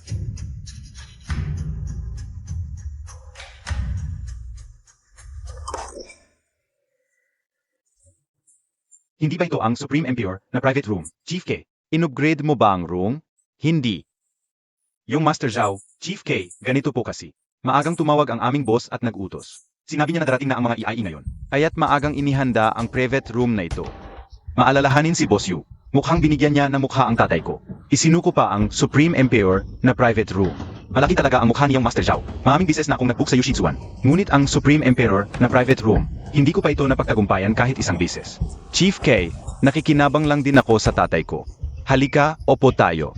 Hindi ba ito ang Supreme Emperor na private room, Chief K? In-upgrade mo ba ang room? Hindi. Yung Master Zhao, Chief K, ganito po kasi. Maagang tumawag ang aming boss at nag-utos. Sinabi niya na darating na ang mga EIE ngayon. Kaya't maagang inihanda ang private room na ito. Maalalahanin si Boss Yu. Mukhang binigyan niya ng mukha ang tatay ko. Isinuko pa ang Supreme Emperor na private room. Malaki talaga ang mukha niyang Master Zhao. Maraming bises na akong nag-book sa Yoshitsuan. Ngunit ang Supreme Emperor na private room, hindi ko pa ito napagtagumpayan kahit isang bises. Chief K, nakikinabang lang din ako sa tatay ko. Halika, opo tayo.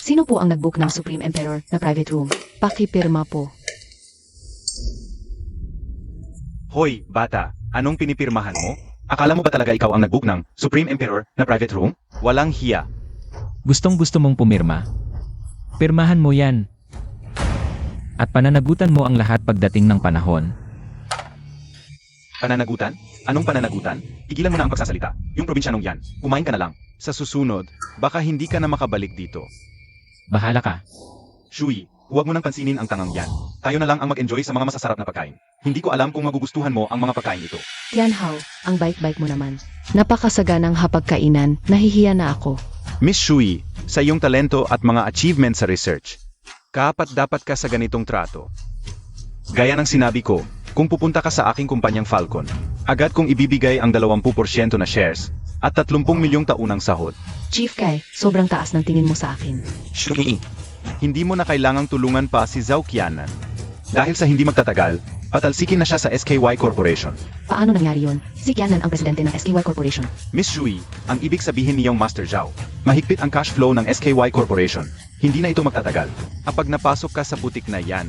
Sino po ang nag-book ng Supreme Emperor na private room? Pakipirma po. Hoy, bata, anong pinipirmahan mo? Akala mo ba talaga ikaw ang nag-book ng Supreme Emperor na private room? Walang hiya. Gustong-gusto mong pumirma? Pirmahan mo yan. At pananagutan mo ang lahat pagdating ng panahon. Pananagutan? Anong pananagutan? Tigilan mo na ang pagsasalita. Yung probinsyanong yan, kumain ka na lang. Sa susunod, baka hindi ka na makabalik dito. Bahala ka. Shui, Huwag mo nang pansinin ang tangang yan. Tayo na lang ang mag-enjoy sa mga masasarap na pagkain. Hindi ko alam kung magugustuhan mo ang mga pagkain ito. Tianhao, ang bait-bait mo naman. Napakasaganang hapagkainan, nahihiya na ako. Miss Shui, sa iyong talento at mga achievement sa research, kapat dapat ka sa ganitong trato. Gaya ng sinabi ko, kung pupunta ka sa aking kumpanyang Falcon, agad kong ibibigay ang 20% na shares at 30 milyong taunang sahod. Chief Kai, sobrang taas ng tingin mo sa akin. Shui, hindi mo na kailangang tulungan pa si Zhao Qianan. Dahil sa hindi magtatagal, patalsikin na siya sa SKY Corporation. Paano nangyari yon? Si Qianan ang presidente ng SKY Corporation. Miss Shui, ang ibig sabihin niyong Master Zhao, mahigpit ang cash flow ng SKY Corporation. Hindi na ito magtatagal. Kapag napasok ka sa putik na yan,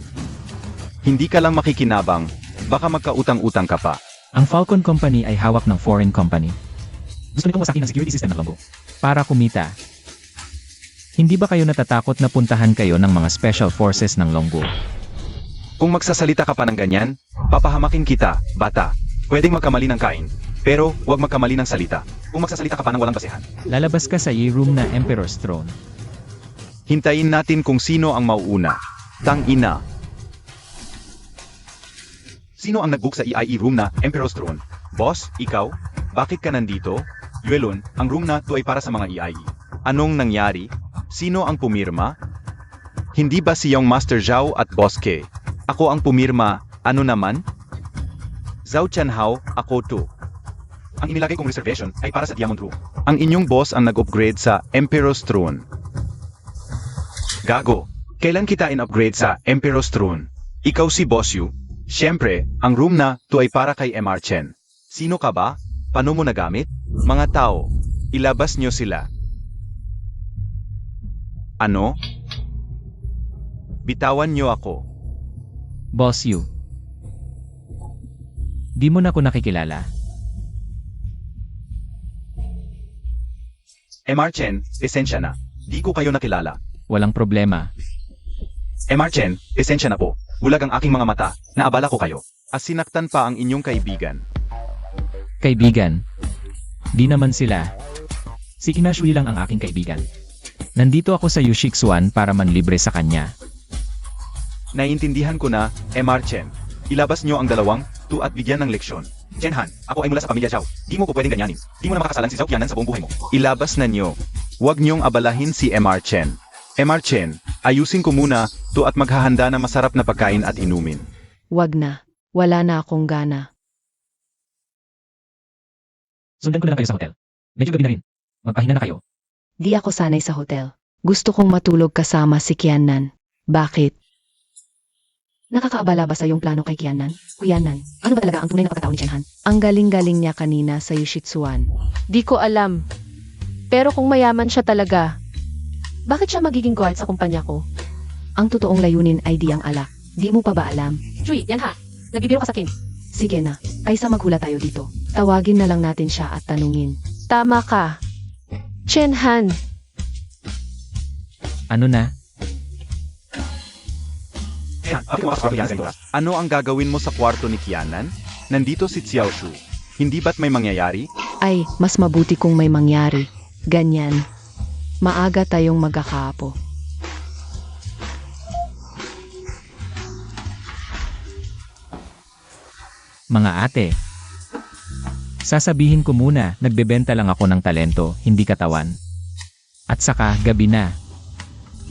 hindi ka lang makikinabang, baka magkautang-utang ka pa. Ang Falcon Company ay hawak ng foreign company. Gusto nitong wasakin ang security system ng Longgo. Para kumita. Hindi ba kayo natatakot na puntahan kayo ng mga special forces ng Longgo? Kung magsasalita ka pa ng ganyan, papahamakin kita, bata. Pwedeng magkamali ng kain, pero huwag magkamali ng salita. Kung magsasalita ka pa ng walang basehan. Lalabas ka sa room na Emperor's Throne. Hintayin natin kung sino ang mauuna. Tang-ina. Sino ang nag-book sa EIE room na Emperor's Throne? Boss, ikaw? Bakit ka nandito? Yuelon, ang room na to ay para sa mga EIE. Anong nangyari? Sino ang pumirma? Hindi ba siyang Master Zhao at Boss K? Ako ang pumirma, ano naman? Zhao Tianhao, ako to. Ang inilagay kong reservation ay para sa Diamond Room. Ang inyong boss ang nag-upgrade sa Emperor's Throne. Gago, kailan kita in-upgrade sa Emperor's Throne? Ikaw si Boss Yu? Siyempre, ang room na to ay para kay MR Chen. Sino ka ba? Paano mo nagamit? Mga tao, ilabas nyo sila. Ano? Bitawan nyo ako. Boss Yu. Di mo na ako nakikilala. MR Chen, esensya na. Di ko kayo nakilala. Walang problema. MR Chen, esensya na po. Bulag ang aking mga mata, naabala ko kayo. As sinaktan pa ang inyong kaibigan. Kaibigan. Di naman sila. Si Ina Shui lang ang aking kaibigan. Nandito ako sa Yushixuan para manlibre sa kanya. Naiintindihan ko na, MR Chen. Ilabas nyo ang 2 at bigyan ng leksyon. Chen Han, ako ay mula sa pamilya Zhao. Di mo ko pwedeng ganyanin. Di mo na makakasalan si Zhao Qianan sa buong buhay mo. Ilabas na nyo. Huwag nyong abalahin si MR Chen. MR Chen, ayusin ko muna to at maghahanda ng masarap na pagkain at inumin. Wag na. Wala na akong gana. Sundan ko na lang kayo sa hotel. Medyo gabi na rin. Magpahinga na kayo. Di ako sanay sa hotel. Gusto kong matulog kasama si Qianan. Bakit? Nakakaabala ba sa iyong plano kay Qianan? Qianan, ano ba talaga ang tunay na pagkatao ni Chen Han? Ang galing-galing niya kanina sa Yushitsuan. Di ko alam. Pero kung mayaman siya talaga, Bakit siya magiging guard sa kumpanya ko? Ang totoong layunin ay di ang alak. Di mo pa ba alam? Shui, yan ha. Nagbibiro ka sa akin. Sige na, kaysa maghula tayo dito. Tawagin na lang natin siya at tanungin. tama ka. Chen Han, Ano na? Ano ang gagawin mo sa kwarto ni Qianan? Nandito si Xiao Shu. Hindi ba't may mangyayari? Ay, mas mabuti kung may mangyari. Ganyan. Maaga tayong magkakaapo. Mga ate. Sasabihin ko muna, nagbebenta lang ako ng talento, hindi katawan. At saka, gabi na.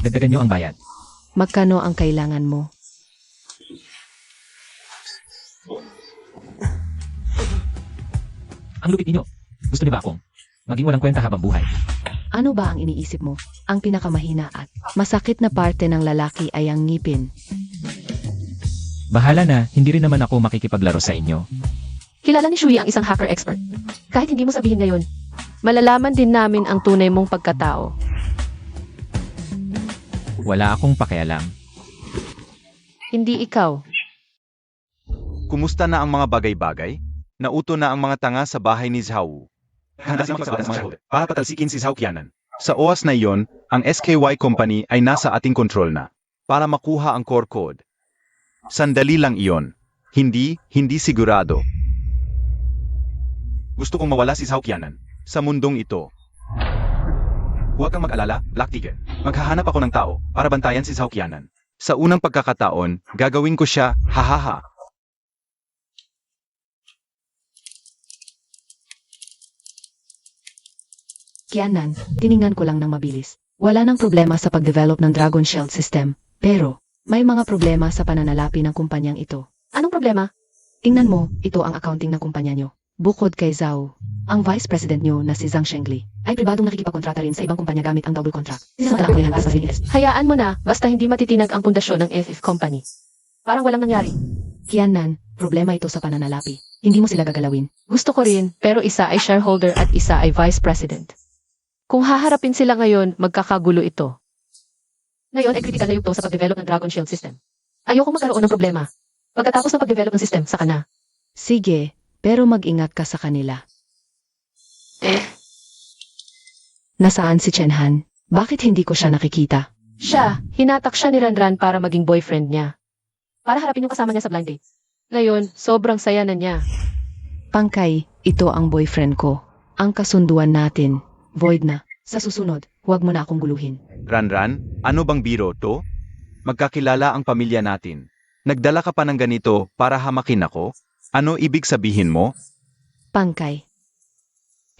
Dagdagan nyo ang bayad. Magkano ang kailangan mo? Ang lupit ninyo. Gusto niyo ba akong maging walang kwenta habang buhay? Ano ba ang iniisip mo? Ang pinakamahina at masakit na parte ng lalaki ay ang ngipin. Bahala na, hindi rin naman ako makikipaglaro sa inyo. Kilala ni Shui ang isang hacker expert. Kahit hindi mo sabihin ngayon, malalaman din namin ang tunay mong pagkatao. Wala akong pakialam. Hindi ikaw. Kumusta na ang mga bagay-bagay? Nauto na ang mga tanga sa bahay ni Zhao. Handa silang magsabada sa mga shareholder para patalsikin si Zhao Qianan. Sa oras na iyon, ang SKY Company ay nasa ating kontrol na para makuha ang core code. Sandali lang iyon. Hindi sigurado. Gusto kong mawala si Zhao Qianan sa mundong ito. Huwag kang mag-alala, Black Tiger. Maghahanap ako ng tao para bantayan si Zhao Qianan. Sa unang pagkakataon, gagawin ko siya, hahaha. Kianan, tiningnan ko lang ng mabilis. Wala nang problema sa pag-develop ng Dragon Shield System, pero may mga problema sa pananalapi ng kumpanyang ito. Anong problema? Tingnan mo, ito ang accounting ng kumpanya nyo. Bukod kay Zhao, ang vice president nyo na si Zhang Shengli ay pribadong nakikipagkontrata rin sa ibang kumpanya gamit ang double contract. Sinamatalang ko yan sa Philippines. Hayaan mo na, basta hindi matitinag ang pundasyon ng FF Company. Parang walang nangyari. Kianan, problema ito sa pananalapi. Hindi mo sila gagalawin. Gusto ko rin, pero isa ay shareholder at isa ay vice president. Kung haharapin sila ngayon, magkakagulo ito. Ngayon ay critical na yugto sa pag-develop ng Dragon Shield System. Ayoko magkaroon ng problema. Pagkatapos ng pag-develop ng system, saka na. Sige, pero mag-ingat ka sa kanila. Nasaan si Chen Han? Bakit hindi ko siya nakikita? Siya, hinatak siya ni Ranran para maging boyfriend niya. Para harapin yung kasama niya sa blind date. Ngayon, sobrang saya na niya. Pangkay, ito ang boyfriend ko. Ang kasunduan natin, void na. Sa susunod, huwag mo na akong guluhin. Ranran, ano bang biro to? Magkakilala ang pamilya natin. Nagdala ka pa ng ganito para hamakin ako? Ano ibig sabihin mo? Pangkay.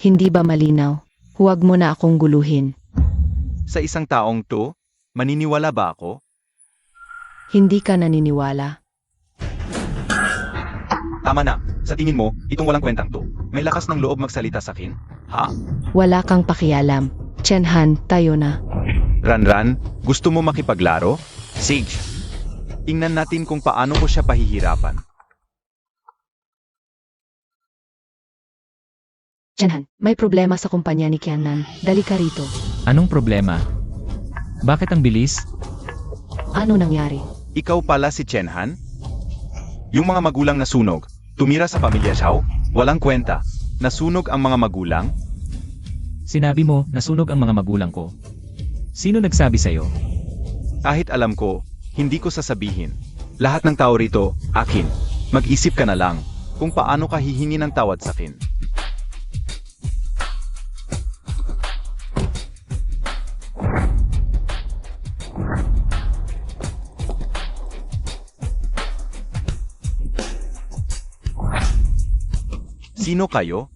Hindi ba malinaw? Huwag mo na akong guluhin. Sa isang taong to, maniniwala ba ako? Hindi ka naniniwala. Tama na. Sa tingin mo, itong walang kwentang to, may lakas ng loob magsalita sa akin? Ha? Wala kang pakialam. Chen Han, tayo na. Ranran, gusto mo makipaglaro? Sige. Tingnan natin kung paano ko siya pahihirapan. Chen Han, may problema sa kumpanya ni Kianan. Dali ka rito. Anong problema? Bakit ang bilis? Ano nangyari? Ikaw pala si Chen Han? Yung mga magulang nasunog, tumira sa pamilya Xiao, walang kwenta. Nasunog ang mga magulang? Sinabi mo, nasunog ang mga magulang ko. Sino nagsabi sa'yo? Kahit alam ko, hindi ko sasabihin. Lahat ng tao rito, akin. Mag-isip ka na lang kung paano ka hihingi ng tawad sa akin. Sino kayo?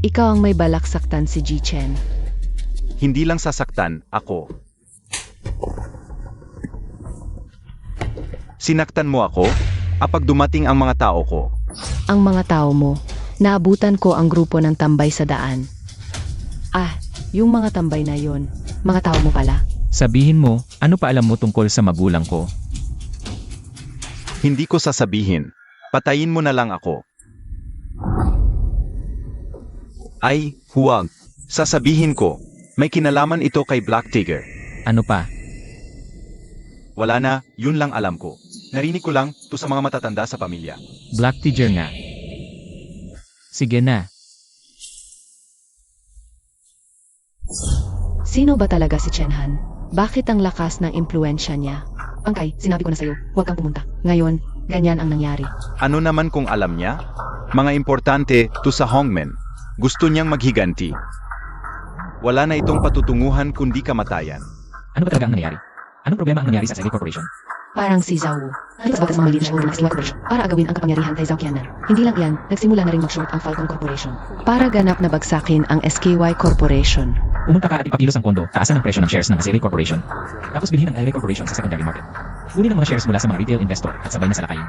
Ikaw ang may balak saktan si Ji Chen. Hindi lang sasaktan, ako. Sinaktan mo ako? Kapag dumating ang mga tao ko. Ang mga tao mo, naabutan ko ang grupo ng tambay sa daan. Ah, yung mga tambay na yon, mga tao mo pala. Sabihin mo, ano pa alam mo tungkol sa magulang ko? Hindi ko sasabihin. Patayin mo na lang ako. Ay, huwag. Sasabihin ko, may kinalaman ito kay Black Tiger. Ano pa? Wala na, yun lang alam ko. Narinig ko lang, to sa mga matatanda sa pamilya. Black Tiger nga. Sige na. Sino ba talaga si Chen Han? Bakit ang lakas ng impluensya niya? Pangkay, sinabi ko na sa'yo, huwag kang pumunta. Ngayon, ganyan ang nangyari. Ano naman kung alam niya? Mga importante, to sa Hongmen. Gusto niyang maghiganti. Wala na itong patutunguhan kundi kamatayan. Ano ba talaga ang nangyari? Anong problema ang nangyari sa Zhao Corporation? Parang si Zhao Wu. Sa batas ng maliit na ng Siwa Corporation para agawin ang kapangyarihan kay Zhao Qianan. Hindi lang yan, nagsimula na rin mag-short ang Falcon Corporation. Para ganap na bagsakin ang SKY Corporation. Pumunta ka at ipakilos ang pondo, taasan ang presyo ng shares ng Azeri Corporation. Tapos bilhin ang LA Corporation sa secondary market. Kunin ang mga shares mula sa mga retail investor at sabay na salakayin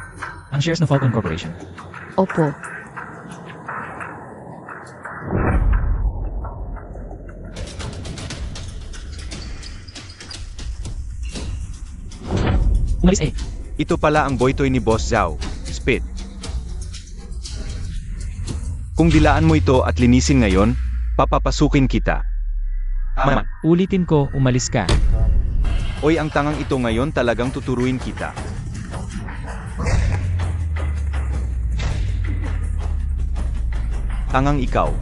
ang shares ng Falcon Corporation. Opo. Umalis eh. Ito pala ang boytoy ni Boss Zhao, Spit. Kung dilaan mo ito at linisin ngayon, papapasukin kita. Tama. Ulitin ko, umalis ka. Oy, ang tangang ito ngayon talagang tuturuin kita. Tangang ikaw.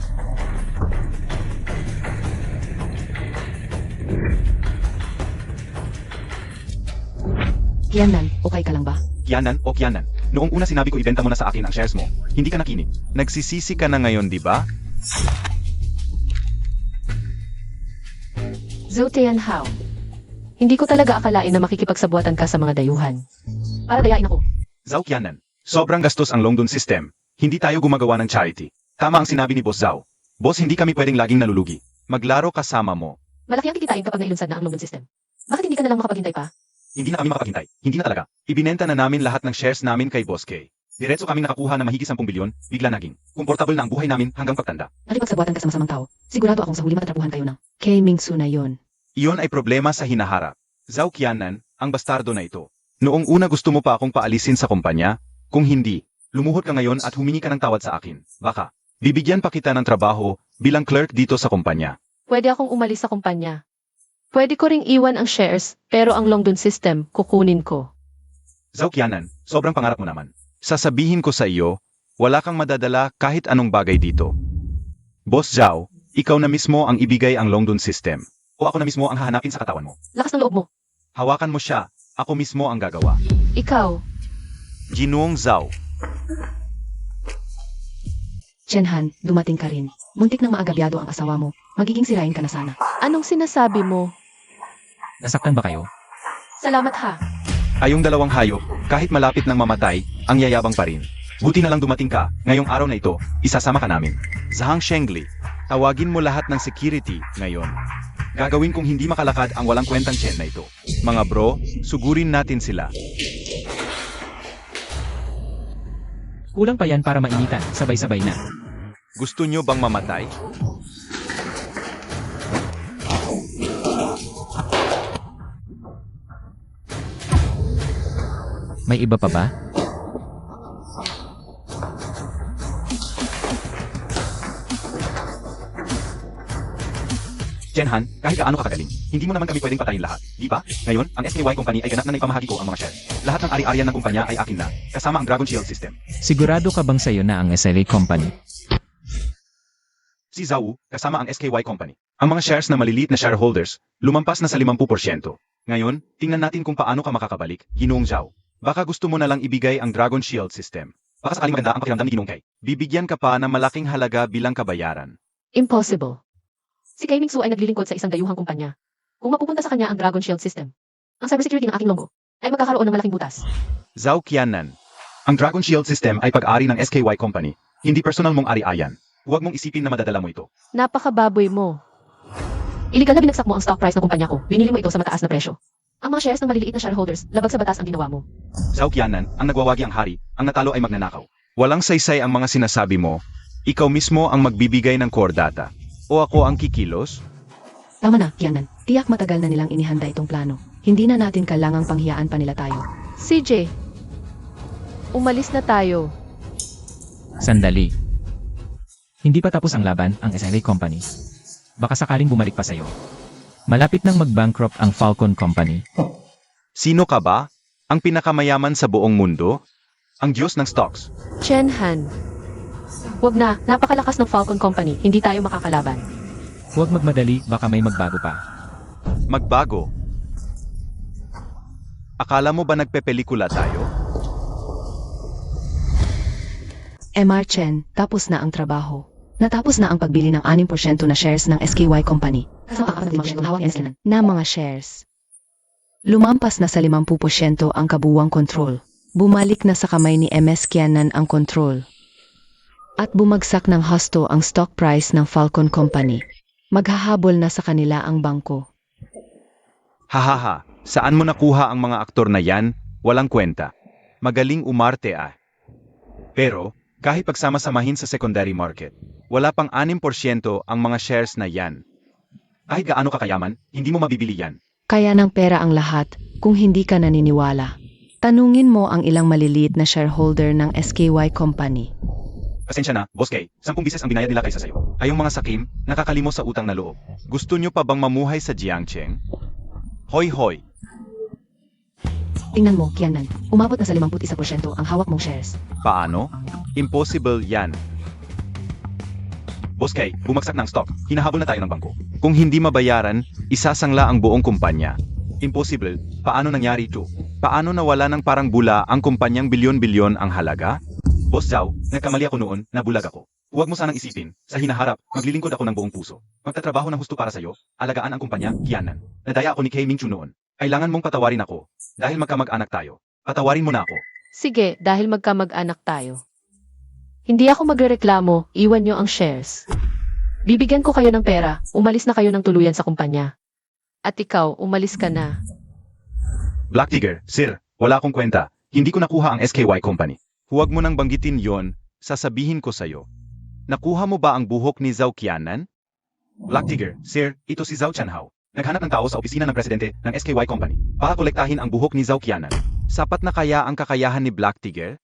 Qianan, okay ka lang ba? Kianan o Kianan, noong una sinabi ko ibenta mo na sa akin ang shares mo. Hindi ka nakinig. Nagsisisi ka na ngayon, di ba? Zhou Tianhao. Hindi ko talaga akalain na makikipagsabuatan ka sa mga dayuhan. Para dayain ako. Zhao Qianan, sobrang gastos ang Longdon system. Hindi tayo gumagawa ng charity. Tama ang sinabi ni Boss Zhao. Boss, hindi kami pwedeng laging nalulugi. Maglaro kasama mo. Malaki ang kikitain kapag nailunsad na ang Longdon system. Bakit hindi ka na lang makapaghintay pa? Hindi na kami makapaghintay. Hindi na talaga. Ibinenta na namin lahat ng shares namin kay Boss K. Diretso kaming nakakuha ng mahigit 10 bilyon, bigla naging komportable na ang buhay namin hanggang pagtanda. Nakipagsabuatan ka sa masamang tao. Sigurado akong sa huli matatrabuhan kayo ng Kay Mingsu na yon. Iyon ay problema sa hinaharap. Zhao Qianan, ang bastardo na ito. Noong una gusto mo pa akong paalisin sa kumpanya? Kung hindi, lumuhod ka ngayon at humingi ka ng tawad sa akin. Baka, bibigyan pa kita ng trabaho bilang clerk dito sa kumpanya. Pwede akong umalis sa kumpanya. Pwede ko ring iwan ang shares, pero ang Longdon system, kukunin ko. Zhao Qianan, sobrang pangarap mo naman. Sasabihin ko sa iyo, wala kang madadala kahit anong bagay dito. Boss Zhao, ikaw na mismo ang ibigay ang Longdon system. O ako na mismo ang hahanapin sa katawan mo. Lakas ng loob mo. Hawakan mo siya, ako mismo ang gagawa. Ikaw, Jinuong Zhao. Chenhan, dumating ka rin. Muntik nang maagabyado ang asawa mo. Magiging sirain ka na sana. anong sinasabi mo? Nasaktan ba kayo? Salamat ha. Ayong dalawang hayop, kahit malapit nang mamatay, ang yayabang pa rin. Buti na lang dumating ka, ngayong araw na ito, isasama ka namin. Zhang Shengli, tawagin mo lahat ng security ngayon. Gagawin kong hindi makalakad ang walang kwentang Chen na ito. Mga bro, sugurin natin sila. Kulang pa yan para mainitan, sabay-sabay na. Gusto nyo bang mamatay? May iba pa ba? Chenhan, kahit gaano ka kagaling, hindi mo naman kami pwedeng patayin lahat, di ba? Ngayon, ang SKY Company ay ganap na naipamahagi ko ang mga shares. Lahat ng ari-arian ng kumpanya ay akin na, kasama ang Dragon Shield System. Sigurado ka bang sa'yo na ang SLA Company? Si Zhao, kasama ang SKY Company. Ang mga shares na maliliit na shareholders, lumampas na sa 50%. Ngayon, tingnan natin kung paano ka makakabalik, Ginoong Zhao. Baka gusto mo na lang ibigay ang Dragon Shield System. Baka sakaling maganda ang pakiramdam ni Ginoong Kay. Bibigyan ka pa ng malaking halaga bilang kabayaran. Impossible. Si Kay Mingsu ay naglilingkod sa isang dayuhang kumpanya. Kung mapupunta sa kanya ang Dragon Shield system, ang cybersecurity ng aking longgo ay magkakaroon ng malaking butas. Zhao Qianan, ang Dragon Shield System ay pag-ari ng SKY Company, hindi personal mong ari-ayan. Huwag mong isipin na madadala mo ito. Napakababoy mo. Iligal na binagsak mo ang stock price ng kumpanya ko. Binili mo ito sa mataas na presyo. Ang mga shares ng maliliit na shareholders, labag sa batas ang ginawa mo. Zhao Qianan, ang nagwawagi ang hari, ang natalo ay magnanakaw. Walang saysay ang mga sinasabi mo. Ikaw mismo ang magbibigay ng core data. O ako ang kikilos? Tama na, Qianan. Tiyak matagal na nilang inihanda itong plano. Hindi na natin kailangang panghiyaan pa nila tayo. CJ, umalis na tayo. Sandali. Hindi pa tapos ang laban, ang SLA Company. Baka sakaling bumalik pa sa'yo. Malapit nang mag-bankrupt ang Falcon Company. Sino ka ba? Ang pinakamayaman sa buong mundo? Ang Diyos ng stocks. Chen Han. Wag na, napakalakas ng Falcon Company. Hindi tayo makakalaban. Huwag magmadali, baka may magbago pa. Magbago. Akala mo ba nagpepelikula tayo? MR Chen, tapos na ang trabaho. Natapos na ang pagbili ng 6% na shares ng SKY Company. Kasama ang 4% hawak ni Qianan na mga shares. Lumampas na sa 50% ang kabuwang control. Bumalik na sa kamay ni MS Qianan ang control. At bumagsak ng husto ang stock price ng Falcon Company. Maghahabol na sa kanila ang bangko. Hahaha, saan mo nakuha ang mga aktor na yan? Walang kwenta. Magaling umarte ah. Pero, kahit pagsama-samahin sa secondary market, wala pang 6% ang mga shares na yan. Kahit gaano kakayaman, hindi mo mabibili yan. Kaya ng pera ang lahat kung hindi ka naniniwala. Tanungin mo ang ilang maliliit na shareholder ng SKY Company. Pasensya na, Boss K, 10 bisis ang binayad nila kaysa sayo. Ayong mga sakim, nakakalimos sa utang na loob. Gusto nyo pa bang mamuhay sa Jiangcheng? Hoy hoy! Tingnan mo, Qianan, umabot na sa 51% ang hawak mong shares. Paano? Impossible yan. Boss K, bumagsak ng stock. Hinahabol na tayo ng bangko. Kung hindi mabayaran, isasangla ang buong kumpanya. Impossible. Paano nangyari ito? Paano nawala ng parang bula ang kumpanyang bilyon-bilyon ang halaga? Boss Zhao, nagkamali ako noon, nabulag ako. Huwag mo sanang isipin, sa hinaharap, maglilingkod ako ng buong puso. Magtatrabaho ng husto para sa'yo, alagaan ang kumpanya, Qianan. Nadaya ako ni Kay Mingchu noon. Kailangan mong patawarin ako. Dahil magkamag-anak tayo. Patawarin mo na ako. Sige, dahil magkamag-anak tayo. Hindi ako magrereklamo, iwan nyo ang shares. Bibigyan ko kayo ng pera, umalis na kayo ng tuluyan sa kumpanya. At ikaw, umalis ka na. Black Tiger, sir, wala akong kwenta. Hindi ko nakuha ang SKY Company. Huwag mo nang banggitin yon, sasabihin ko sa'yo. Nakuha mo ba ang buhok ni Zhao Qianan? Black Tiger, sir, ito si Zhao Chanhao. Naghanap ng tao sa opisina ng presidente ng SKY Company para kolektahin ang buhok ni Zhao Qianan. Sapat na kaya ang kakayahan ni Black Tiger?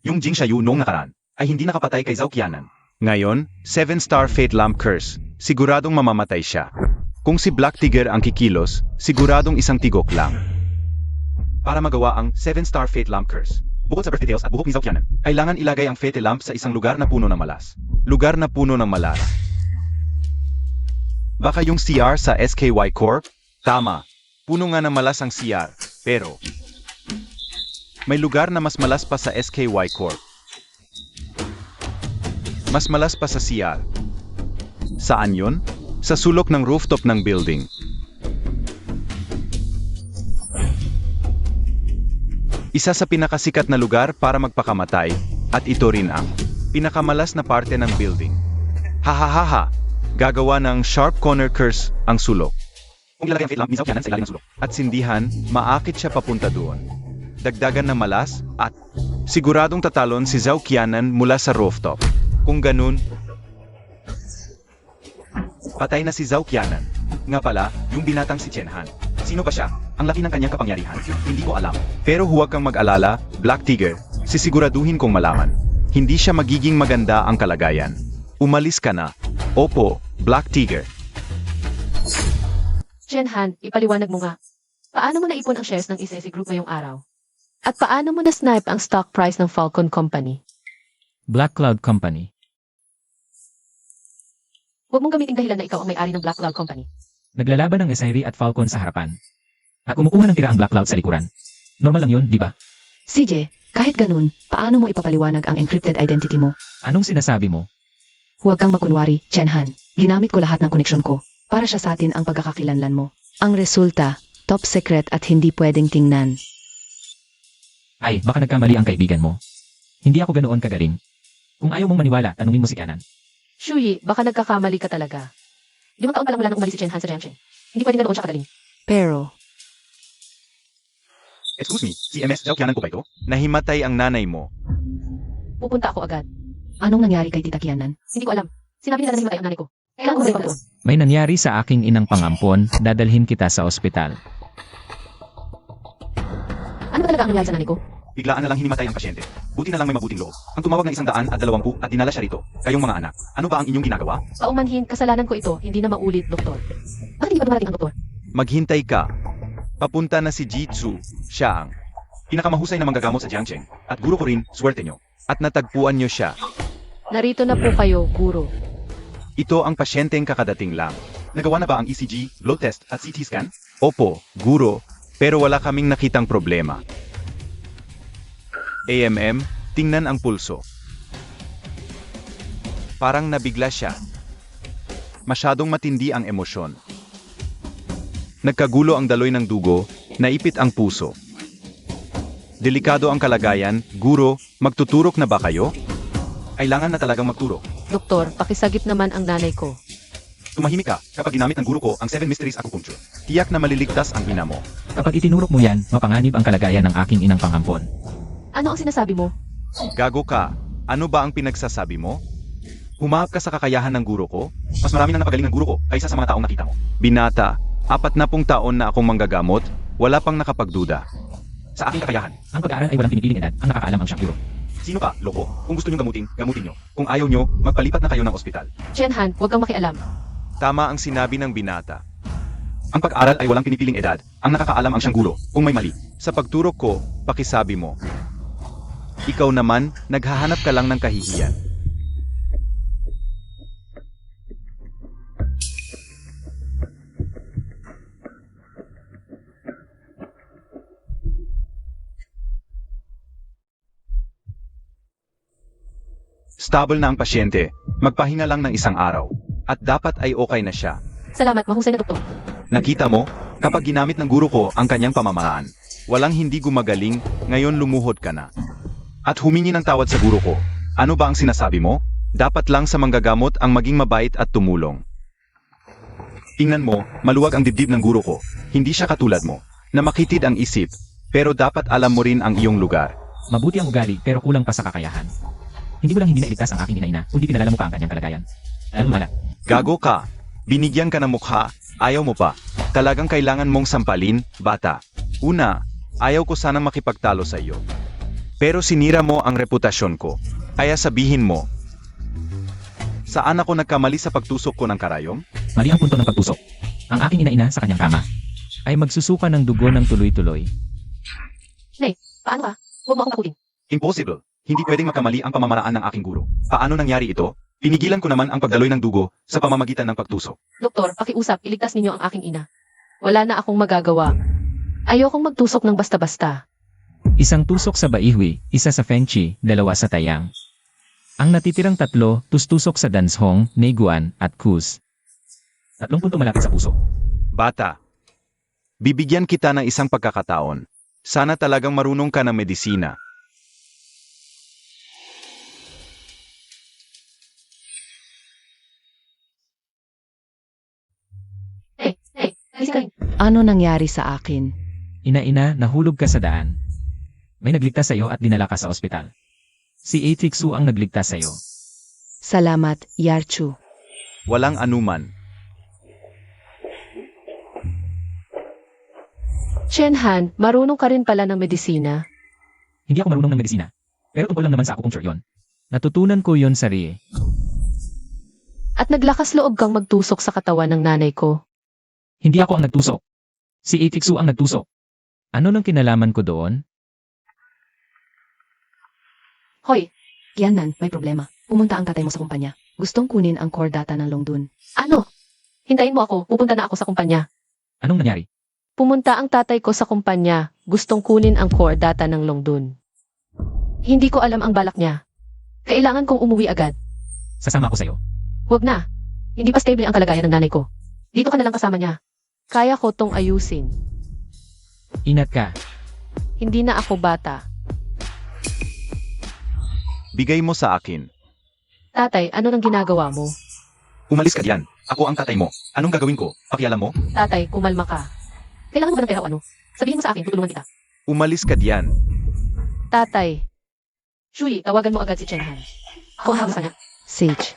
Yung Jing Shayu noong nakaraan ay hindi nakapatay kay Zhao Qianan. Ngayon, 7-star Fate Lamp Curse, siguradong mamamatay siya. Kung si Black Tiger ang kikilos, siguradong isang tigok lang. Para magawa ang 7-star Fate Lamp Curse, bukod sa birth details at buhok ni Zhao Qianan, kailangan ilagay ang Fate Lamp sa isang lugar na puno ng malas. Lugar na puno ng malas. Baka yung CR sa SKY Corp? Tama. Puno nga ng malas ang CR. Pero, may lugar na mas malas pa sa SKY Corp. Mas malas pa sa CR. Saan yun? Sa sulok ng rooftop ng building. Isa sa pinakasikat na lugar para magpakamatay, at ito rin ang pinakamalas na parte ng building. Hahaha! Gagawa ng sharp corner curse ang sulok. Kung ilalagay ang Fate Lamp ni Zhao Qianan sa ilalim ng sulok at sindihan, maakit siya papunta doon. Dagdagan ng malas at siguradong tatalon si Zhao Qianan mula sa rooftop. Kung ganun, patay na si Zhao Qianan. Nga pala, yung binatang si Chen Han. Sino ba siya? Ang laki ng kanyang kapangyarihan. Hindi ko alam. Pero huwag kang mag-alala, Black Tiger. Sisiguraduhin kong malaman. Hindi siya magiging maganda ang kalagayan. Umalis ka na. Opo, Black Tiger. Shenhan, ipaliwanag mo nga. Paano mo naipon ang shares ng SSE Group ngayong araw? At paano mo na-snipe ang stock price ng Falcon Company? Black Cloud Company. Huwag mong gamitin dahilan na ikaw ang may-ari ng Black Cloud Company. Naglalaban ng SIV at Falcon sa harapan. At kumukuha ng tira ang Black Cloud sa likuran. Normal lang yun, di ba? CJ, kahit ganun, paano mo ipapaliwanag ang encrypted identity mo? Anong sinasabi mo? Huwag kang makunwari, Chenhan. Ginamit ko lahat ng koneksyon ko para siya sa atin ang pagkakakilanlan mo. Ang resulta, top secret at hindi pwedeng tingnan. Ay, baka nagkamali ang kaibigan mo. Hindi ako ganoon kagaling. Kung ayaw mong maniwala, tanungin mo si Qianan. Shuyi, baka nagkakamali ka talaga. 5 taon pa lang mula nang umalis si Chen Han sa Jiangxing. Hindi pwedeng ganoon siya kagaling. Pero, Excuse me, si MS Zhao Qianan po ba ito? Nahimatay ang nanay mo. Pupunta ako agad. anong nangyari kay Tita Qianan? Hindi ko alam. Sinabi nila na nahimatay ang nanay ko. Kailangan ko balik doon. May nangyari sa aking inang pangampon, dadalhin kita sa ospital. Ano ba talaga ang nangyari sa nanay ko? Biglaan na lang hinimatay ang pasyente. Buti na lang may mabuting loob. Ang tumawag ng 120 at dinala siya rito. Kayong mga anak, ano ba ang inyong ginagawa? Paumanhin, kasalanan ko ito. Hindi na maulit, doktor. Bakit hindi pa dumarating ang doktor? Maghintay ka. Papunta na si Jitsu. Siya ang pinakamahusay na manggagamot sa Jiangxing. At guro ko rin, swerte nyo. At natagpuan nyo siya. Narito na po kayo, guro. Ito ang pasyenteng kakadating lang. Nagawa na ba ang ECG, blood test at CT scan? Opo, guro. Pero wala kaming nakitang problema. AMM, tingnan ang pulso. Parang nabigla siya. Masyadong matindi ang emosyon. Nagkagulo ang daloy ng dugo, naipit ang puso. Delikado ang kalagayan, guro, magtuturok na ba kayo? Kailangan na talagang magturo. Doktor, pakisagip naman ang nanay ko. Tumahimik ka kapag ginamit ng guro ko ang 7 Mysteries Acupuncture. Tiyak na maliligtas ang ina mo. Kapag itinurok mo yan, mapanganib ang kalagayan ng aking inang pangampon. Ano ang sinasabi mo? Gago ka. Ano ba ang pinagsasabi mo? Humahap ka sa kakayahan ng guro ko? Mas marami nang napagaling ng guro ko kaysa sa mga taong nakita mo. Binata, 40 taon na akong manggagamot, wala pang nakapagduda. Sa aking kakayahan. Ang pag-aaral ay walang pinipiling edad, ang nakakaalam ang siyang guro. Sino ka, loko? Kung gusto nyo gamutin, gamutin nyo. Kung ayaw nyo, magpalipat na kayo ng ospital. Chen Han, huwag kang makialam. Tama ang sinabi ng binata. Ang pag-aral ay walang pinipiling edad, ang nakakaalam ang siyang guro, kung may mali. Sa pagturok ko, pakisabi mo. Ikaw naman, naghahanap ka lang ng kahihiyan. Stable na ang pasyente, magpahinga lang ng isang araw. At dapat ay okay na siya. Salamat, mahusay na doktor. Nakita mo, Kapag ginamit ng guro ko ang kanyang pamamaraan, walang hindi gumagaling, ngayon lumuhod ka na. At humingi ng tawad sa guro ko. Ano ba ang sinasabi mo? Dapat lang sa manggagamot ang maging mabait at tumulong. Tingnan mo, maluwag ang dibdib ng guro ko. Hindi siya katulad mo, na makitid ang isip, pero dapat alam mo rin ang iyong lugar. Mabuti ang ugali pero kulang pa sa kakayahan. Hindi mo lang hindi nailigtas ang aking ina, kundi pinalala mo pa ang kanyang kalagayan. Alam mo mala. Gago ka. Binigyan ka ng mukha, ayaw mo pa. Talagang kailangan mong sampalin, bata. Una, ayaw ko sanang makipagtalo sa iyo. Pero sinira mo ang reputasyon ko. Kaya sabihin mo, saan ako nagkamali sa pagtusok ko ng karayom? Mali ang punto ng pagtusok. Ang aking ina sa kanyang kama ay magsusuka ng dugo ng tuloy-tuloy. Paano ka? Huwag mo akong pakuling. Impossible. Hindi pwedeng magkamali ang pamamaraan ng aking guro. Paano nangyari ito? Pinigilan ko naman ang pagdaloy ng dugo sa pamamagitan ng pagtusok. Doktor, pakiusap, iligtas ninyo ang aking ina. Wala na akong magagawa. Ayokong magtusok ng basta-basta. Isang tusok sa Baihwi, isa sa Fengchi, 2 sa Tayang. Ang natitirang 3, tustusok sa Danshong, Neguan, at Kus. 3 punto malapit sa puso. Bata, bibigyan kita ng isang pagkakataon. Sana talagang marunong ka ng medisina. Gising ka rin. Ano nangyari sa akin? Ina, nahulog ka sa daan. May nagligtas sa iyo at dinala ka sa ospital. Si Atiksu ang nagligtas sa iyo. Salamat, Yarchu. Walang anuman. Chenhan, marunong ka rin pala ng medisina. Hindi ako marunong ng medisina. Pero tungkol lang naman sa acupuncture yon. Natutunan ko yon sa Rie. At naglakas loob kang magtusok sa katawan ng nanay ko. Hindi ako ang nagtusok. Si Atiksu ang nagtusok. Ano nang kinalaman ko doon? Hoy, Kianan, may problema. Pumunta ang tatay mo sa kumpanya. Gustong kunin ang core data ng Longdun. ano? Hintayin mo ako, pupunta na ako sa kumpanya. Anong nangyari? Pumunta ang tatay ko sa kumpanya, gustong kunin ang core data ng Longdun. Hindi ko alam ang balak niya. Kailangan kong umuwi agad. Sasama ako sa iyo. Huwag na. Hindi pa stable ang kalagayan ng nanay ko. Dito ka na lang kasama niya. Kaya ko tong ayusin. Ingat ka. Hindi na ako bata. Bigay mo sa akin. Tatay, ano nang ginagawa mo? Umalis ka diyan. Ako ang tatay mo. Anong gagawin ko? Pakialam mo? Tatay, kumalma ka. Kailangan mo ba ng pera o ano? Sabihin mo sa akin, tutulungan kita. Umalis ka diyan. Tatay. Shui, tawagan mo agad si Chenhan. Ako ang hawak niya. Sage.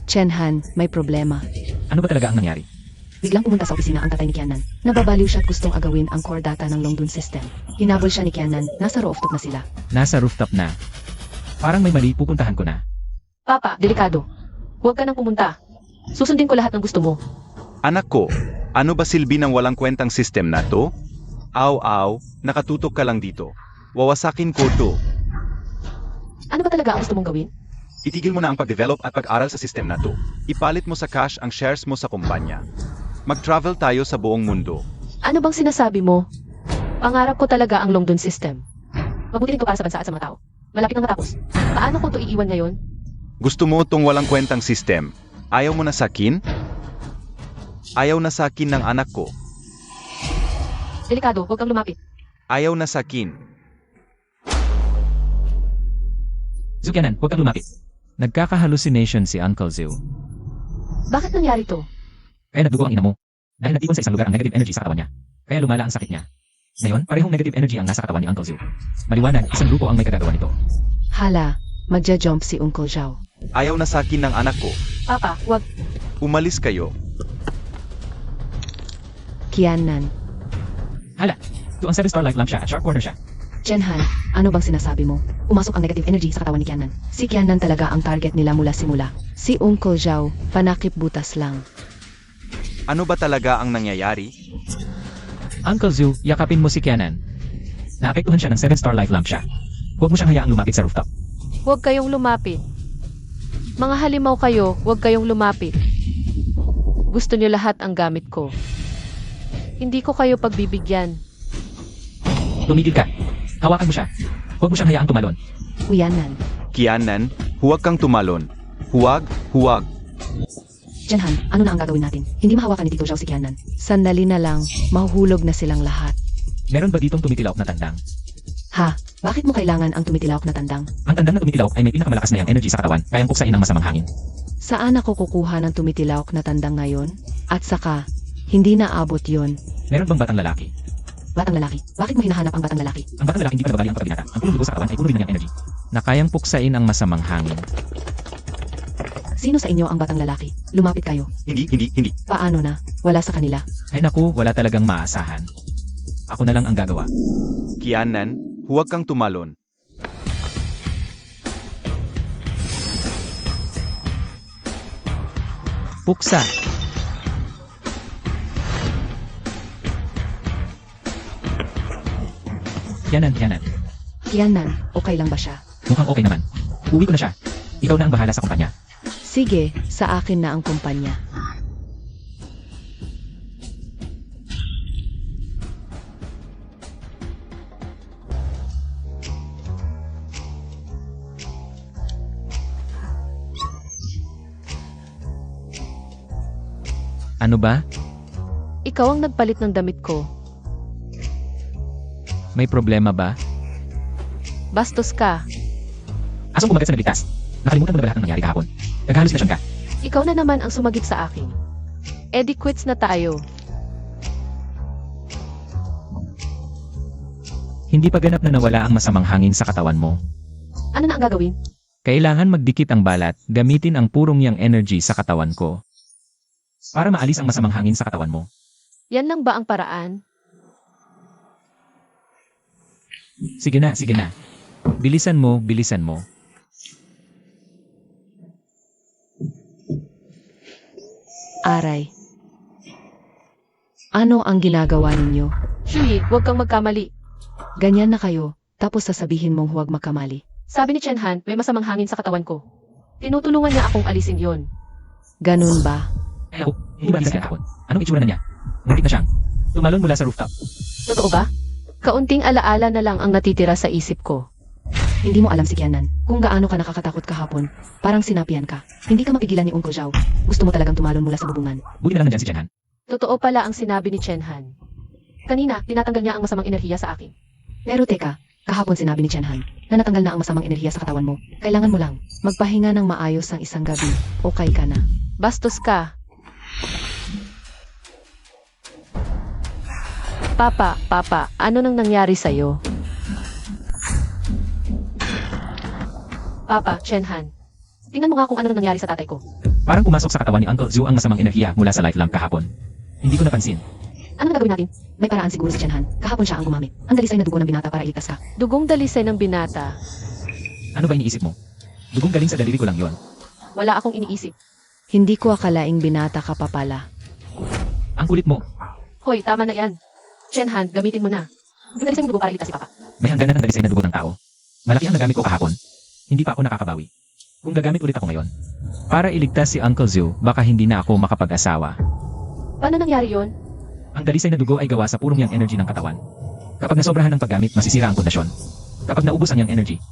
Chenhan, may problema. Ano ba talaga ang nangyari? Biglang pumunta sa opisina ang tatay ni Kianan. Nababaliw siya at gustong agawin ang core data ng Longdun system. Hinabol siya ni Kianan, nasa rooftop na sila. Nasa rooftop na. Parang may mali, pupuntahan ko na. Papa, delikado. Huwag ka nang pumunta. Susundin ko lahat ng gusto mo. Anak ko, ano ba silbi ng walang kwentang system na to? Aw, nakatutok ka lang dito. Wawasakin ko to. Ano ba talaga ang gusto mong gawin? Itigil mo na ang pag-develop at pag-aral sa system na to. Ipalit mo sa cash ang shares mo sa kumpanya. Mag-travel tayo sa buong mundo. Ano bang sinasabi mo? Pangarap ko talaga ang Longdun system. Mabuti rin to para sa bansa at sa mga tao. Malapit nang matapos. Paano ko to iiwan ngayon? Gusto mo tong walang kwentang system? Ayaw mo na sa akin? Ayaw na sa akin ng anak ko. Delikado, huwag kang lumapit. Ayaw na sa akin. Zukianan, huwag kang lumapit. Nagkaka-hallucination si Uncle Zhu. Bakit nangyari to? Kaya nagdugo ang ina mo. Dahil natipon sa isang lugar ang negative energy sa katawan niya. Kaya lumala ang sakit niya. Ngayon, parehong negative energy ang nasa katawan ni Uncle Zhu. Maliwanag, isang grupo ang may kagagawa nito. Hala, magja-jump si Uncle Zhao. Ayaw na sa akin ng anak ko. Papa, huwag. Umalis kayo. Kianan. Hala, ito ang 7-star life lamp siya at sharp corner siya. Chenhan, ano bang sinasabi mo? Pumasok ang negative energy sa katawan ni Kianan. Si Kianan talaga ang target nila mula simula. Si Uncle Zhao, panakip butas lang. Ano ba talaga ang nangyayari? Uncle Zhu, yakapin mo si Kianan. Naapektuhan siya ng 7-star life lamp siya. Huwag mo siyang hayaang lumapit sa rooftop. Huwag kayong lumapit. Mga halimaw kayo, huwag kayong lumapit. Gusto niyo lahat ang gamit ko. Hindi ko kayo pagbibigyan. Tumigil ka. Hawakan mo siya. Huwag mo siyang hayaang tumalon. Uyanan. Kianan, huwag kang tumalon. Huwag, huwag. Tianhan, ano na ang gagawin natin? Hindi mahawakan ni Tito Zhao si Qiannan. Sandali na lang, mahuhulog na silang lahat. Meron ba ditong tumitilawak na tandang? Ha? Bakit mo kailangan ang tumitilawak na tandang? Ang tandang na tumitilawak ay may pinakamalakas na yang energy sa katawan, kayang puksain ng masamang hangin. Saan ako kukuha ng tumitilawak na tandang ngayon? At saka, hindi na abot yon. Meron bang batang lalaki? Batang lalaki. Bakit mo hinahanap ang batang lalaki? Ang batang lalaki hindi pa nababali ang pagkabinata. Ang pulong dugo sa katawan ay puno rin ng yang energy. Na kayang puksain ang masamang hangin. Sino sa inyo ang batang lalaki? Lumapit kayo. Hindi. Paano na? Wala sa kanila. Ay naku, wala talagang maasahan. Ako na lang ang gagawa. Kianan, huwag kang tumalon. Puksa! Yanan. Qiannan, okay lang ba siya? Mukhang okay naman. Uwi ko na siya. Ikaw na ang bahala sa kumpanya. Sige, sa akin na ang kumpanya. Ano ba? Ikaw ang nagpalit ng damit ko. May problema ba? Bastos ka. Asong kumagat sa nagligtas. Nakalimutan mo na ba lahat ng nangyari kahapon? Naghahalusinasyon ka. Ikaw na naman ang sumagip sa akin. Eddie, quits na tayo. Hindi pa ganap na nawala ang masamang hangin sa katawan mo. Ano na ang gagawin? Kailangan magdikit ang balat, gamitin ang purong yang energy sa katawan ko. Para maalis ang masamang hangin sa katawan mo. Yan lang ba ang paraan? Sige na. Bilisan mo. Aray. Ano ang ginagawa ninyo? Shui, huwag kang magkamali. Ganyan na kayo, tapos sasabihin mong huwag magkamali. Sabi ni Tianhan, may masamang hangin sa katawan ko. Tinutulungan niya akong alisin yon. Ganun ba? Ay ako, hindi ba nasa kahapon? Anong itsura na niya? Muntik na siyang tumalon mula sa rooftop. Totoo ba? Kaunting alaala na lang ang natitira sa isip ko. Hindi mo alam si Qiannan. Kung gaano ka nakakatakot kahapon, parang sinapian ka. Hindi ka mapigilan ni Uncle Zhao. Gusto mo talagang tumalon mula sa bubungan. Buti na lang nandyan si Tianhan. Totoo pala ang sinabi ni Tianhan. Kanina, tinatanggal niya ang masamang enerhiya sa akin. Pero teka, kahapon sinabi ni Tianhan na natanggal na ang masamang enerhiya sa katawan mo. Kailangan mo lang. Magpahinga ng maayos ang isang gabi. Okay ka na. Bastos ka. Papa, ano nang nangyari sa'yo? Papa, Tianhan. Tingnan mo nga kung ano nang nangyari sa tatay ko. Parang pumasok sa katawan ni Uncle Zhu ang masamang enerhiya mula sa light lamp kahapon. Hindi ko napansin. Ano na gagawin natin? May paraan siguro si Tianhan. Kahapon siya ang gumamit. Ang dalisay na dugo ng binata para iligtas ka. Dugong dalisay ng binata. Ano ba iniisip mo? Dugong galing sa daliri ko lang yon. Wala akong iniisip. Hindi ko akalaing binata ka pa pala. Ang kulit mo. Hoy, tama na yan. Tianhan, gamitin mo na. Yung dalisay ng dugo para iligtas si Papa. May hangganan ng dalisay na dugo ng tao. Malaki ang nagamit ko kahapon. Hindi pa ako nakakabawi. Kung gagamit ulit ako ngayon. Para iligtas si Uncle Zhu, baka hindi na ako makapag-asawa. Paano nangyari yon? Ang dalisay na dugo ay gawa sa purong yang energy ng katawan. Kapag nasobrahan ng paggamit, masisira ang pundasyon. Kapag naubos ang yang energy,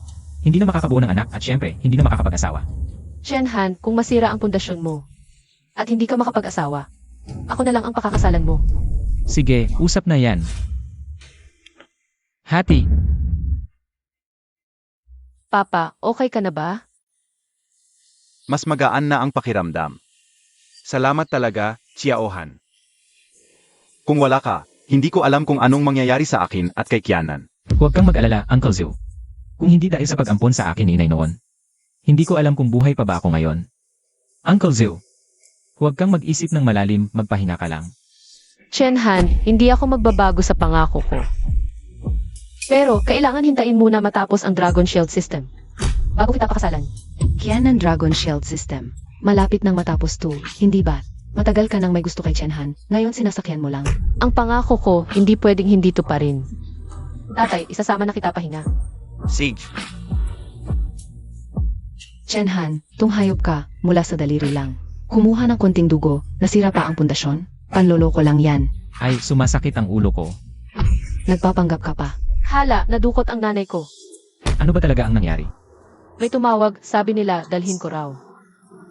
hindi na makakabuo ng anak at syempre, hindi na makakapag-asawa. Tianhan, kung masira ang pundasyon mo at hindi ka makapag-asawa, ako na lang ang pakakasalan mo. Sige, usap na yan. Hati, Papa, okay ka na ba? Mas magaan na ang pakiramdam. Salamat talaga, Chiaohan. Kung wala ka, hindi ko alam kung anong mangyayari sa akin at kay Qiannan. huwag kang mag-alala, Uncle Zhu. Kung hindi dahil sa pag-ampon sa akin ni Inay noon, hindi ko alam kung buhay pa ba ako ngayon. Uncle Zhu, huwag kang mag-isip ng malalim, magpahinga ka lang. Tianhan, hindi ako magbabago sa pangako ko. Pero, kailangan hintayin muna matapos ang Dragon Shield System. Bago kita pakasalan. Qiannan Dragon Shield System. Malapit nang matapos to, hindi ba? Matagal ka nang may gusto kay Tianhan, ngayon sinasakyan mo lang. Ang pangako ko, hindi pwedeng hindi to pa rin. Tatay, isasama na kita pahinga. Sage, Tianhan, tunghayop ka, mula sa daliri lang. Kumuha ng konting dugo, nasira pa ang pundasyon. Panloloko lang yan. Ay, sumasakit ang ulo ko. Nagpapanggap ka pa. Hala, nadukot ang nanay ko. Ano ba talaga ang nangyari? May tumawag, sabi nila, dalhin ko raw.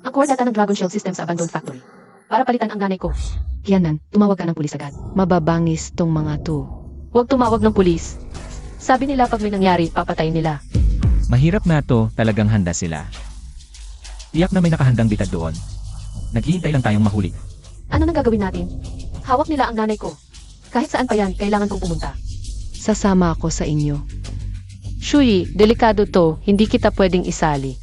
Ang core data ng Dragon Shield system sa abandoned factory. Para palitan ang nanay ko. Kianan, tumawag ka ng pulis agad. Mababangis tong mga to. Huwag tumawag ng pulis. Sabi nila pag may nangyari, papatayin nila. Mahirap na to, talagang handa sila. Tiyak na may nakahandang bitad doon. Naghihintay lang tayong mahuli. Ano nang gagawin natin? Hawak nila ang nanay ko. Kahit saan pa yan, kailangan kong pumunta. Sasama ako sa inyo. Shui, delikado to. Hindi kita pwedeng isali.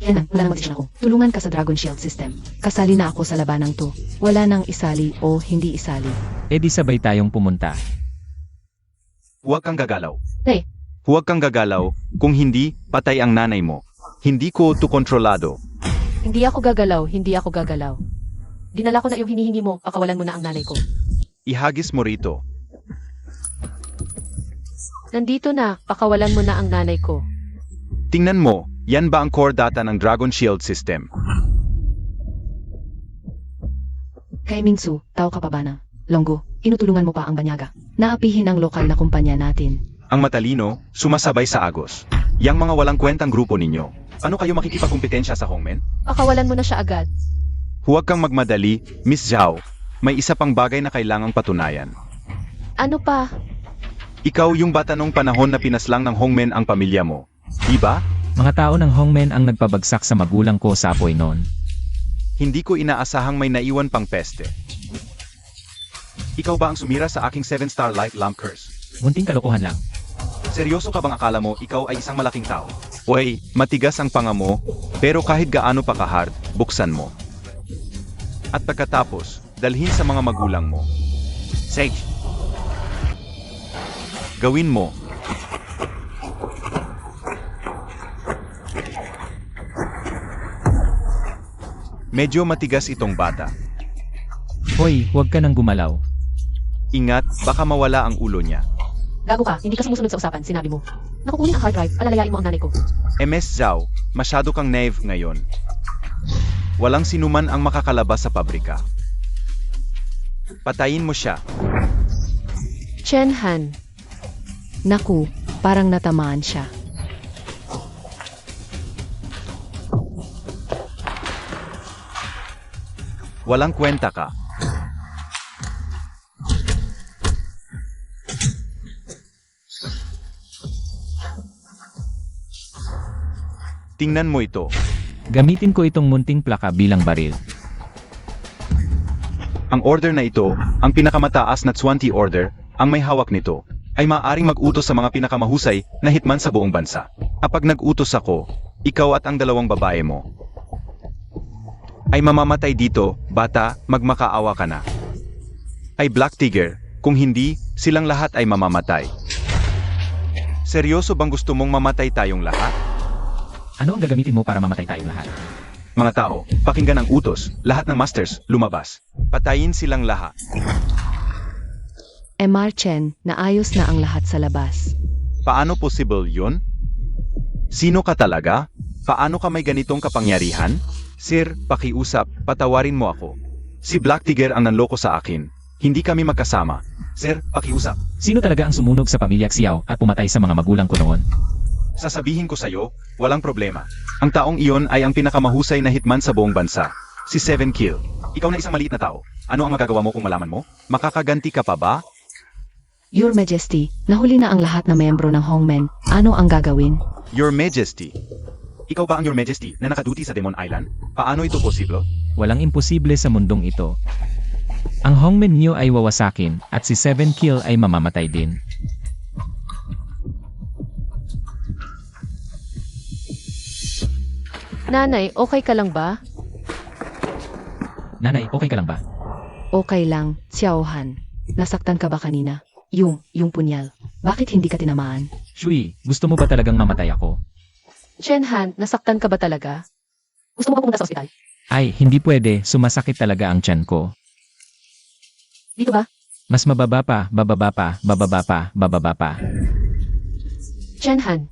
Kianan, wala nang magdesisyon ako. Tulungan ka sa Dragon Shield system. Kasali na ako sa labanang to. Wala nang isali o hindi isali. E di sabay tayong pumunta. Huwag kang gagalaw. Hey. Huwag kang gagalaw, kung hindi, patay ang nanay mo. Hindi ko to kontrolado. Hindi ako gagalaw, hindi ako gagalaw. Dinala ko na yung hinihingi mo, pakawalan mo na ang nanay ko. Ihagis mo rito. Nandito na, pakawalan mo na ang nanay ko. Tingnan mo, yan ba ang core data ng Dragon Shield system? Kay Mingsu, tao ka pa ba na? Longgo, inutulungan mo pa ang banyaga. Naapihin ang lokal na kumpanya natin. Ang matalino, sumasabay sa agos. Yang mga walang kwentang grupo ninyo. Ano kayo makikipagkumpetensya sa Hongmen? Pakawalan mo na siya agad. Huwag kang magmadali, Miss Zhao. May isa pang bagay na kailangang patunayan. Ano pa? Ikaw yung bata nung panahon na pinaslang ng Hongmen ang pamilya mo. Diba? Mga tao ng Hongmen ang nagpabagsak sa magulang ko sa apoy noon. Hindi ko inaasahang may naiwan pang peste. Ikaw ba ang sumira sa aking 7-star light lamp curse? Munting kalokohan lang. Seryoso ka bang akala mo ikaw ay isang malaking tao? Uy, matigas ang panga mo, pero kahit gaano pa ka-hard, buksan mo. At pagkatapos, dalhin sa mga magulang mo. Sage! Gawin mo. Medyo matigas itong bata. Hoy, huwag ka nang gumalaw. Ingat, baka mawala ang ulo niya. Gago ka, hindi ka sumusunod sa usapan, sinabi mo. Nakukunin ang hard drive, alalayain mo ang nanay ko. MS Zhao, masyado kang naive ngayon. Walang sinuman ang makakalabas sa pabrika. Patayin mo siya. Chen Han, Naku, parang natamaan siya. Walang kwenta ka. Tingnan mo ito. Gamitin ko itong munting plaka bilang baril. Ang order na ito, ang pinakamataas na 20 order, ang may hawak nito, ay maaaring mag-utos sa mga pinakamahusay na hitman sa buong bansa. Kapag nag-utos ako, ikaw at ang dalawang babae mo, ay mamamatay dito, bata, magmakaawa ka na. Ay Black Tiger, kung hindi, silang lahat ay mamamatay. Seryoso bang gusto mong mamatay tayong lahat? Ano ang gagamitin mo para mamatay tayong lahat? Mga tao, pakinggan ang utos, lahat ng masters, lumabas. Patayin silang lahat. MR Chen, naayos na ang lahat sa labas. Paano possible yun? Sino ka talaga? Paano ka may ganitong kapangyarihan? Sir, pakiusap, patawarin mo ako. Si Black Tiger ang nanloko sa akin. Hindi kami magkasama. Sir, pakiusap. Sino talaga ang sumunog sa pamilya Xiao at pumatay sa mga magulang ko noon? Sasabihin ko sa'yo, walang problema. Ang taong iyon ay ang pinakamahusay na hitman sa buong bansa. Si 7 Kill. Ikaw na isang maliit na tao. Ano ang magagawa mo kung malaman mo? Makakaganti ka pa ba? Your Majesty, nahuli na ang lahat na miyembro ng Hongmen. Ano ang gagawin? Your Majesty. Ikaw ba ang Your Majesty na nakaduty sa Demon Island? Paano ito posible? Walang imposible sa mundong ito. Ang Hongmen niyo ay wawasakin at si 7 Kill ay mamamatay din. Nanay, okay ka lang ba? Nanay, okay ka lang ba? Okay lang, Xiaohan. Nasaktan ka ba kanina? Yung punyal. Bakit hindi ka tinamaan? Shui, gusto mo ba talagang mamatay ako? Chen Han, nasaktan ka ba talaga? Gusto mo ba pumunta sa ospital? Ay, hindi pwede, sumasakit talaga ang tiyan ko. Dito ba? Mas mababa pa, bababa pa, bababa pa, bababa pa. Chen Han,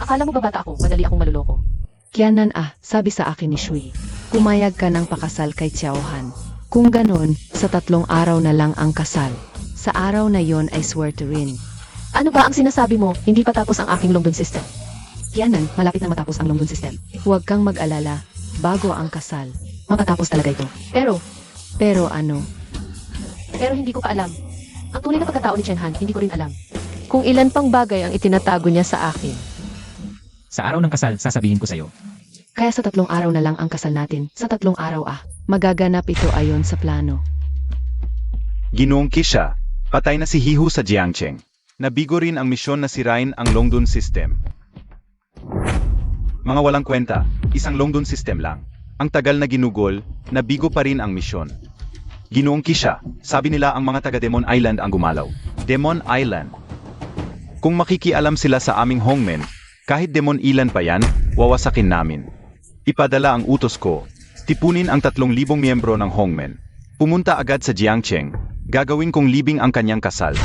akala mo ba bata ako, madali akong maluloko? Kianan sabi sa akin ni Shui. Pumayag ka ng pakasal kay Xiaohan. Kung ganon, sa 3 araw na lang ang kasal. Sa araw na yon ay swear to rin. Ano ba ang sinasabi mo? Hindi pa tapos ang aking Longdon system. Kianan, malapit na matapos ang Longdon system. Huwag kang mag-alala. Bago ang kasal. Mapatapos talaga ito. Pero ano? Pero hindi ko pa alam. Ang tunay na pagkatao ni Chen Han, hindi ko rin alam. Kung ilan pang bagay ang itinatago niya sa akin. Sa araw ng kasal, sasabihin ko sa'yo. Kaya sa 3 araw na lang ang kasal natin. Sa 3 araw Magaganap ito ayon sa plano. Ginoong Kisha, patay na si Hihu sa Jiangcheng. Nabigo rin ang misyon na sirain ang Longdon system. Mga walang kwenta, isang Longdon system lang. Ang tagal na ginugol, nabigo pa rin ang misyon. Ginoong Kisha, sabi nila ang mga taga Demon Island ang gumalaw. Demon Island. Kung makikialam sila sa aming Hongmen, kahit Demon Island pa yan, wawasakin namin. Ipadala ang utos ko, tipunin ang 3,000 miyembro ng Hongmen. Pumunta agad sa Jiangcheng, gagawin kong libing ang kanyang kasal.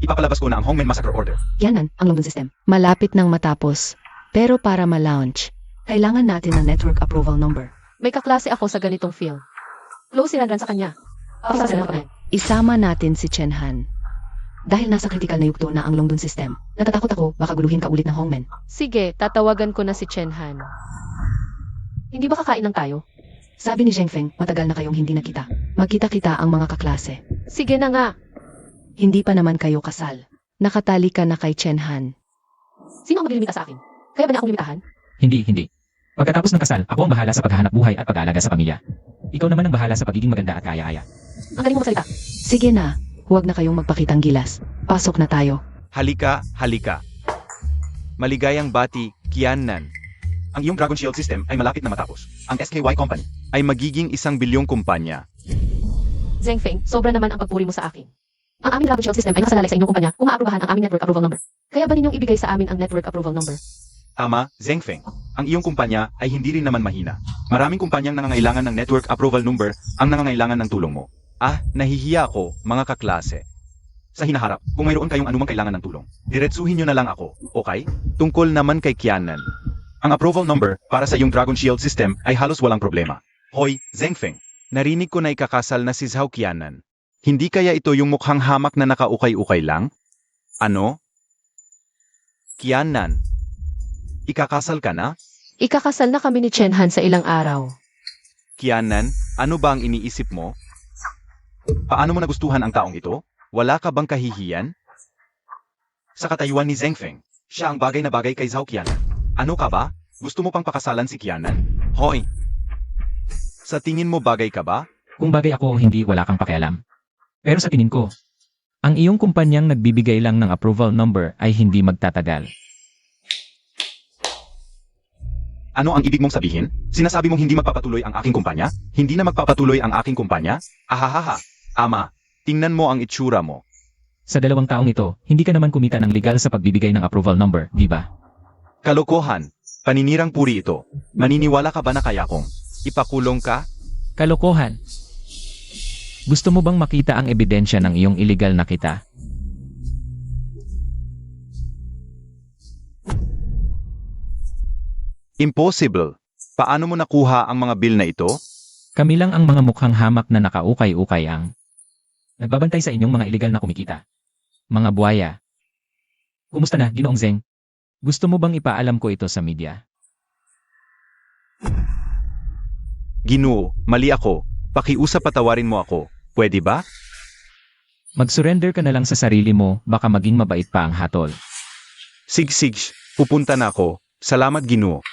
Ipapalabas ko na ang Hongmen Massacre Order. Kianan, ang Longdon system. Malapit nang matapos. Pero para ma-launch, Kailangan natin ng network approval number. May kaklase ako sa ganitong field. Close si Ranran sa kanya. Pakisa ng pangalan. isama natin si Chen Han. Dahil nasa critical na yugto na ang Longdon system, natatakot ako baka guluhin ka ulit ng Hongmen. Sige, tatawagan ko na si Chen Han. Hindi ba kakain ng tayo? Sabi ni Zheng Feng, matagal na kayong hindi nakita. Magkita-kita ang mga kaklase. Sige na nga. Hindi pa naman kayo kasal. Nakatali ka na kay Chen Han. Sino ang maglilimita sa akin? Kaya ba niya akong limitahan? Hindi. Pagkatapos ng kasal, ako ang bahala sa paghahanap buhay at pag-aalaga sa pamilya. Ikaw naman ang bahala sa pagiging maganda at kaya-aya. Ang galing mo magsalita. Sige na, huwag na kayong magpakitang gilas. Pasok na tayo. Halika. Maligayang bati, Kianan. Ang iyong Dragon Shield system ay malapit na matapos. Ang SKY Company ay magiging 1 bilyong kumpanya. Zheng Feng, sobra naman ang pagpuri mo sa akin. Ang aming Dragon Shield system ay nakasalalay sa inyong kumpanya kung maaprubahan ang aming network approval number. Kaya ba ninyong ibigay sa amin ang network approval number? Tama, Zheng Feng. Ang iyong kumpanya ay hindi rin naman mahina. Maraming kumpanyang nangangailangan ng network approval number ang nangangailangan ng tulong mo. Nahihiya ako, mga kaklase. Sa hinaharap, kung mayroon kayong anumang kailangan ng tulong, diretsuhin nyo na lang ako, okay? Tungkol naman kay Kianan. Ang approval number para sa iyong Dragon Shield system ay halos walang problema. Hoy, Zheng Feng. Narinig ko na ikakasal na si Zhao Kianan. Hindi kaya ito yung mukhang hamak na nakaukay-ukay lang? Ano? Kianan. Ikakasal ka na? Ikakasal na kami ni Chen Han sa ilang araw. Kianan, ano ba ang iniisip mo? Paano mo nagustuhan ang taong ito? Wala ka bang kahihiyan? Sa katayuan ni Zheng Feng, siya ang bagay na bagay kay Zhao Kianan. Ano ka ba? Gusto mo pang pakasalan si Kianan? Hoy! Sa tingin mo bagay ka ba? Kung bagay ako o hindi, wala kang pakialam. Pero sa tingin ko, ang iyong kumpanyang nagbibigay lang ng approval number ay hindi magtatagal. Ano ang ibig mong sabihin? Sinasabi mong hindi magpapatuloy ang aking kumpanya? Hindi na magpapatuloy ang aking kumpanya? Ahahaha. Ama, tingnan mo ang itsura mo. Sa 2 taong ito, hindi ka naman kumita ng legal sa pagbibigay ng approval number, di ba? Kalokohan. Paninirang puri ito. Maniniwala ka ba na kaya kong ipakulong ka? Kalokohan. Gusto mo bang makita ang ebidensya ng iyong illegal na kita? Impossible. Paano mo nakuha ang mga bill na ito? Kami lang ang mga mukhang hamak na nakaukay-ukay ang nagbabantay sa inyong mga illegal na kumikita. Mga buhaya. Kumusta na, Ginoong Zheng? Gusto mo bang ipaalam ko ito sa media? Ginoo, mali ako. Pakiusap patawarin mo ako. Pwede ba? Mag-surrender ka na lang sa sarili mo, baka maging mabait pa ang hatol. Sig, pupunta na ako. Salamat, Ginoo.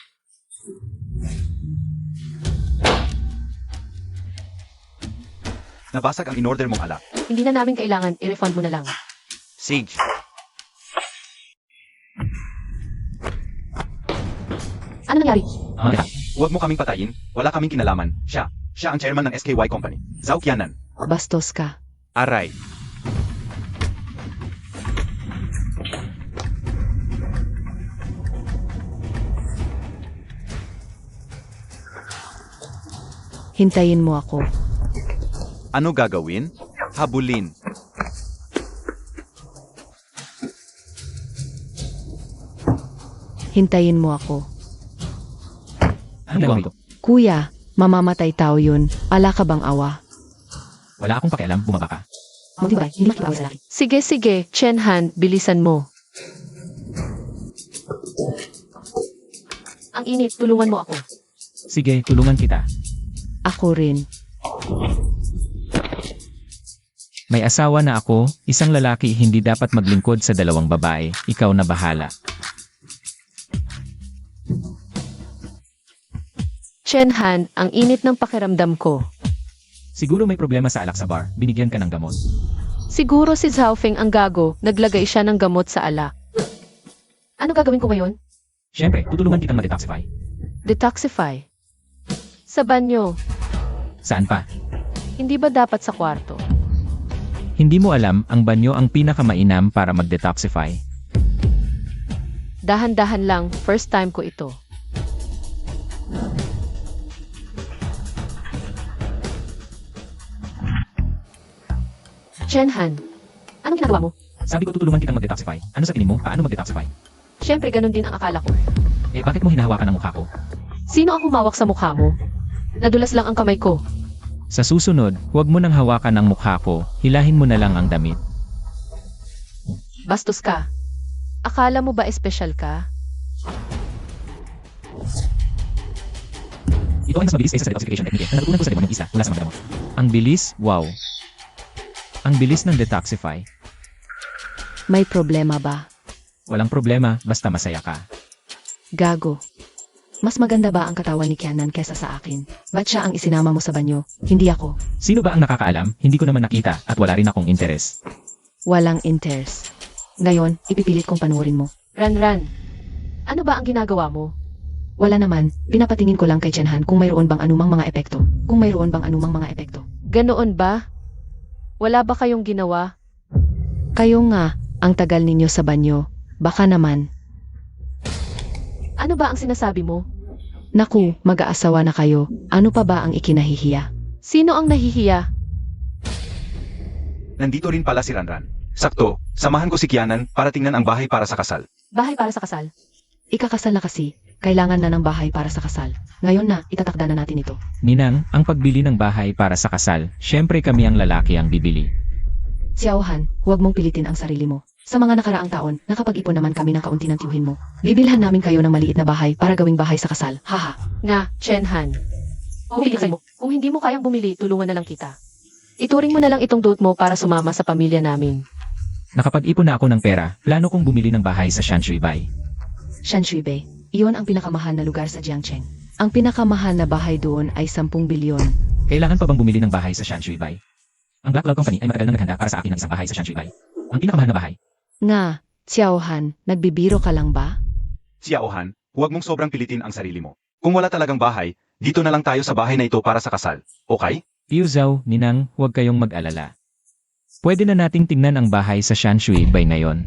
Nabasag ang in-order mong alak. Hindi na namin kailangan, i-refund mo na lang. Sig. Ano nangyari? Huwag mo kaming patayin. Wala kaming kinalaman. Siya ang chairman ng SKY Company. Zhao Kianan. Bastos ka. Aray. Hintayin mo ako. Ano gagawin? Habulin. Hintayin mo ako. Anong gagawin ko? Kuya, mamamatay tao yun. Ala ka bang awa? Wala akong pakialam, bumaba ka. Magtibay, hindi makipawal sa laki. Sige, Chen Han, bilisan mo. Ang init, tulungan mo ako. Sige, tulungan kita. Ako rin. May asawa na ako, isang lalaki hindi dapat maglingkod sa dalawang babae, ikaw na bahala. Chenhan, ang init ng pakiramdam ko. Siguro may problema sa alak sa bar, binigyan ka ng gamot. Siguro si Zhaofeng ang gago, naglagay siya ng gamot sa alak. Ano gagawin ko ngayon? Siyempre, tutulungan kitang ma-detoxify. Detoxify. Sa banyo, Saan pa? hindi ba dapat sa kwarto? Hindi mo alam, ang banyo ang pinakamainam para mag-detoxify. Dahan-dahan lang, first time ko ito. Chenhan, anong ginagawa mo? Sabi ko tutulungan kitang mag-detoxify. Ano sa tingin mo, paano mag-detoxify? Siyempre, ganun din ang akala ko. Eh bakit mo hinahawakan ang mukha ko? Sino ang humawak sa mukha mo? Nadulas lang ang kamay ko. Sa susunod, huwag mo nang hawakan ang mukha ko, hilahin mo na lang ang damit. Bastos ka. Akala mo ba espesyal ka? Ito ay mas mabilis kaysa sa detoxification technique na natutunan ko sa demonyong isa mula sa mga gamot. Ang bilis, wow. Ang bilis ng detoxify. May problema ba? Walang problema, basta masaya ka. Gago. Mas maganda ba ang katawan ni Kianan kesa sa akin? Ba't siya ang isinama mo sa banyo? Hindi ako. Sino ba ang nakakaalam? Hindi ko naman nakita at wala rin akong interes. Walang interest. Ngayon, ipipilit kong panuorin mo. Ran. Ano ba ang ginagawa mo? Wala naman, pinapatingin ko lang kay Chenhan kung mayroon bang anumang mga epekto. Kung mayroon bang anumang mga epekto. Ganoon ba? Wala ba kayong ginawa? Kayo nga, ang tagal ninyo sa banyo. Baka naman. Ano ba ang sinasabi mo? Naku, mag-aasawa na kayo. Ano pa ba ang ikinahihiya? Sino ang nahihiya? Nandito rin pala si Ranran. Sakto, samahan ko si Kianan para tingnan ang bahay para sa kasal. Bahay para sa kasal. Ikakasal na kasi. Kailangan na ng bahay para sa kasal. Ngayon na, itatakda na natin ito. Ninang, ang pagbili ng bahay para sa kasal, syempre kami ang lalaki ang bibili. Xiaohan, huwag mong pilitin ang sarili mo. Sa mga nakaraang taon, nakapag-ipon naman kami ng kaunti ng tiyuhin mo. Bibilhan namin kayo ng maliit na bahay para gawing bahay sa kasal. Haha. Nga, Chenhan. Bumili mo. Kung hindi mo kayang bumili, tulungan na lang kita. Ituring mo na lang itong dot mo para sumama sa pamilya namin. Nakapag-ipon na ako ng pera, plano kong bumili ng bahay sa Shanshui Bai. Shanshui Bay, iyon ang pinakamahal na lugar sa Jiangcheng. Ang pinakamahal na bahay doon ay 10 bilyon. Kailangan pa bang bumili ng bahay sa Shanshui Bai? Ang Black Cloud Company ay matagal na naghanda para sa akin ng isang bahay sa Shanshui Bai. Ang pinakamahal na bahay. Nga, Xiaohan, nagbibiro ka lang ba? Xiaohan, huwag mong sobrang pilitin ang sarili mo. Kung wala talagang bahay, dito na lang tayo sa bahay na ito para sa kasal. Okay? Liu Zhao, Ninang, huwag kayong mag-alala. Pwede na nating tingnan ang bahay sa Shanshui Bai ngayon.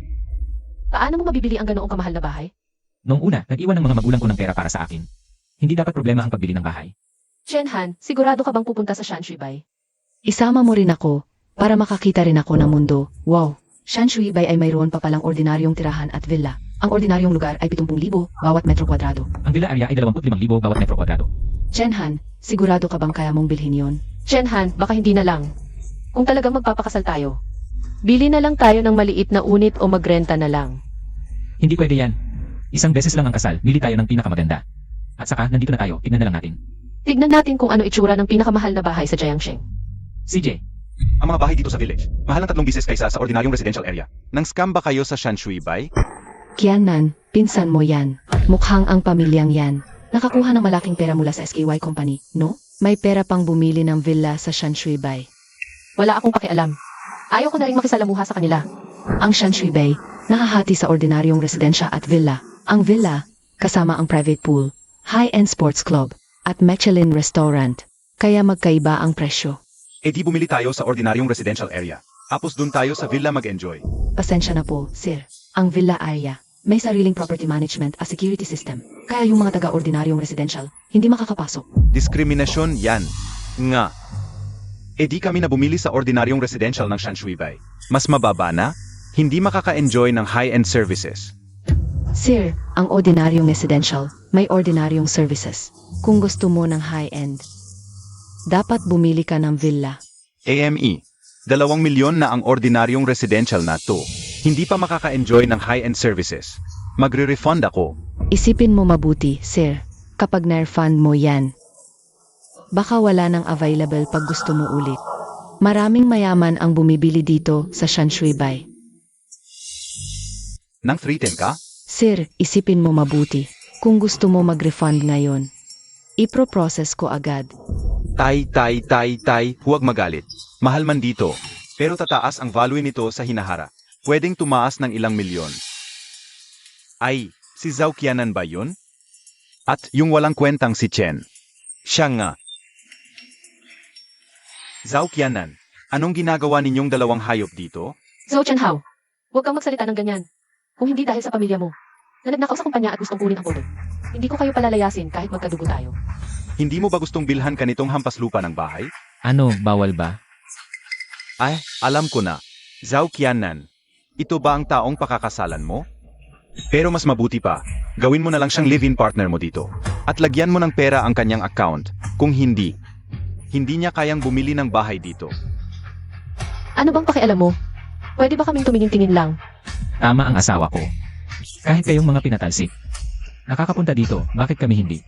Paano mo mabibili ang ganoong kamahal na bahay? Noong una, nag-iwan ng mga magulang ko ng pera para sa akin. Hindi dapat problema ang pagbili ng bahay. Chenhan, sigurado ka bang pupunta sa Shanshui Bai? Isama mo rin ako, para makakita rin ako ng mundo. Wow! Shanshui Bai ay mayroon pa palang ordinaryong tirahan at villa. Ang ordinaryong lugar ay 70,000 bawat metro kwadrado. Ang villa area ay 25,000 bawat metro kwadrado. Chenhan, sigurado ka bang kaya mong bilhin yon? Chenhan, baka hindi na lang. Kung talagang magpapakasal tayo, bili na lang tayo ng maliit na unit o magrenta na lang. Hindi pwede yan. Isang beses lang ang kasal, bili tayo ng pinakamaganda. At saka, nandito na tayo, tignan na lang natin. Tignan natin kung ano itsura ng pinakamahal na bahay sa Jiangcheng. CJ, Ang mga bahay dito sa village, mahal ng 3 bises kaysa sa ordinaryong residential area. Nang scam ba kayo sa Shanshui Bai? Kianan, pinsan mo yan. Mukhang ang pamilyang yan. Nakakuha ng malaking pera mula sa SKY Company, no? May pera pang bumili ng villa sa Shanshui Bai. Wala akong pakialam. Ayaw ko na rin makisalamuha sa kanila. Ang Shanshui Bai, nakahati sa ordinaryong residensya at villa. Ang villa, kasama ang private pool, high-end sports club, at Michelin restaurant. Kaya magkaiba ang presyo. E di bumili tayo sa ordinaryong residential area. Tapos dun tayo sa villa mag-enjoy. Pasensya na po, sir. Ang villa area, may sariling property management at security system. Kaya yung mga taga-ordinaryong residential, hindi makakapasok. Diskriminasyon yan. Nga. E di kami na bumili sa ordinaryong residential ng Shanshui Bai. Mas mababa na, hindi makaka-enjoy ng high-end services. Sir, ang ordinaryong residential, may ordinaryong services. Kung gusto mo ng high-end, dapat bumili ka ng villa. AME, 2 milyon na ang ordinaryong residential na to. Hindi pa makaka-enjoy ng high-end services. magre-refund ako. Isipin mo mabuti, sir. Kapag na-refund mo yan, baka wala nang available pag gusto mo ulit. Maraming mayaman ang bumibili dito sa Shanshui Bai. Nang 310 ka? Sir, isipin mo mabuti. Kung gusto mo mag-refund ngayon, ipro-process ko agad. Tay, huwag magalit. Mahal man dito. Pero tataas ang value nito sa hinahara. Pwedeng tumaas ng ilang milyon. Ay, si Zhao Qianan ba yun? At yung walang kwentang si Chen. Siya nga. Zhao Qianan, anong ginagawa ninyong dalawang hayop dito? Zhou Chenhao, huwag kang magsalita ng ganyan. Kung hindi dahil sa pamilya mo, na nagnakaw sa kumpanya at gustong kunin ang pondo. Hindi ko kayo palalayasin kahit magkadugo tayo. Hindi mo ba gustong bilhan ka nitong hampas lupa ng bahay? Ano, bawal ba? Ay, alam ko na. Zhao Qianan, ito ba ang taong pakakasalan mo? Pero mas mabuti pa, gawin mo na lang siyang live-in partner mo dito. At lagyan mo ng pera ang kanyang account. Kung hindi niya kayang bumili ng bahay dito. Ano bang pakialam mo? Pwede ba kaming tumingin-tingin lang? Tama ang asawa ko. Kahit kayong mga pinatalsik. Nakakapunta dito, bakit kami hindi?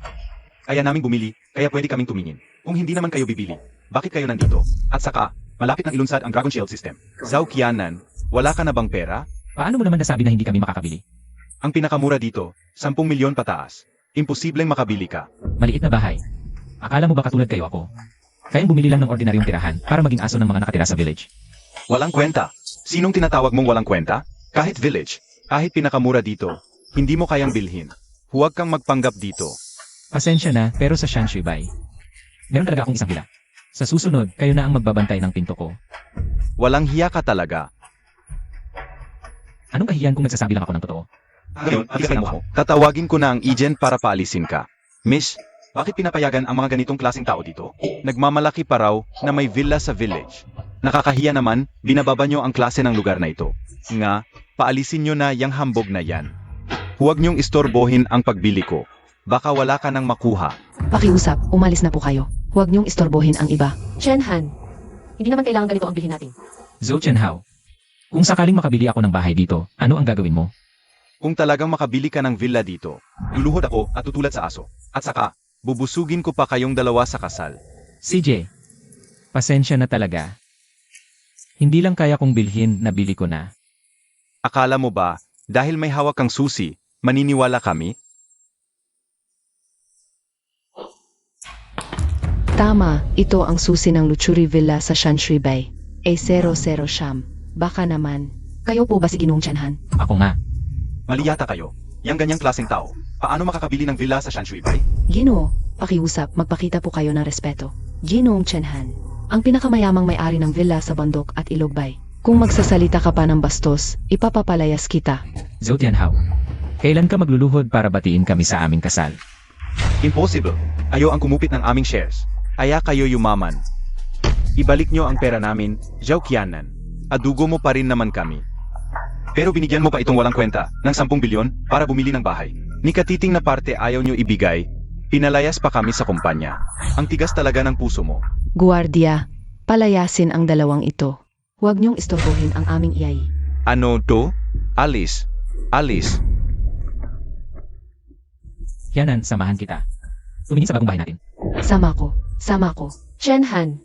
Kaya naming bumili, kaya pwede kaming tumingin. Kung hindi naman kayo bibili, bakit kayo nandito? At saka, malapit nang ilunsad ang Dragon Shield System. Zhao Qianan, wala ka na bang pera? Paano mo naman nasabi na hindi kami makakabili? Ang pinakamura dito, 10 milyon pataas. Imposibleng makabili ka. Maliit na bahay. Akala mo ba katulad kayo ako? Kayang bumili lang ng ordinaryong tirahan para maging aso ng mga nakatira sa village. Walang kwenta. Sinong tinatawag mong walang kwenta? Kahit village, kahit pinakamura dito, hindi mo kayang bilhin. Huwag kang magpanggap dito. Pasensya na, pero sa Shanshui Bai, meron talaga akong isang villa. Sa susunod, kayo na ang magbabantay ng pinto ko. Walang hiya ka talaga. Anong kahiyan kung nagsasabi lang ako ng totoo? Ngayon, tigasin mo ako. Tatawagin ko na ang agent para paalisin ka. Miss, bakit pinapayagan ang mga ganitong klaseng tao dito? Nagmamalaki pa raw na may villa sa village. Nakakahiya naman, binababa nyo ang klase ng lugar na ito. Nga, paalisin nyo na yang hambog na yan. Huwag nyong istorbohin ang pagbili ko. Baka wala ka nang makuha. Pakiusap, umalis na po kayo. Huwag niyong istorbohin ang iba. Chen Han, hindi naman kailangan ganito ang bilhin natin. Zhou Chenhao, kung sakaling makabili ako ng bahay dito, ano ang gagawin mo? Kung talagang makabili ka ng villa dito, luluhod ako at tutulad sa aso. At saka, bubusugin ko pa kayong dalawa sa kasal. CJ, pasensya na talaga. Hindi lang kaya kong bilhin na bili ko na. Akala mo ba, dahil may hawak kang susi, maniniwala kami? Tama, ito ang susi ng Luxury Villa sa Shanshui Bai. A00 Sham. Baka naman. Kayo po ba si Ginoong Chen Han? Ako nga. Mali yata kayo. Yang ganyang klaseng tao. Paano makakabili ng villa sa Shanshui Bai? Ginoo, pakiusap, magpakita po kayo ng respeto. Ginoong Chen Han, ang pinakamayamang may-ari ng villa sa Bundok at Ilogbay. Kung magsasalita ka pa ng bastos, ipapapalayas kita. Zhou Tianhao, kailan ka magluluhod para batiin kami sa aming kasal? Impossible. Ayo ang kumupit ng aming shares. Kaya kayo yumaman. Ibalik nyo ang pera namin, Zhao Qianan. Adugo mo pa rin naman kami. Pero binigyan mo pa itong walang kwenta ng 10 bilyon para bumili ng bahay. Ni katiting na parte ayaw nyo ibigay, pinalayas pa kami sa kumpanya. Ang tigas talaga ng puso mo. Guardia, palayasin ang dalawang ito. Huwag niyong istorbohin ang aming iyay. Ano to? Alice. Alice. Yanan, samahan kita. Tumingin sa bagong bahay natin. Sama ko. Chen Han,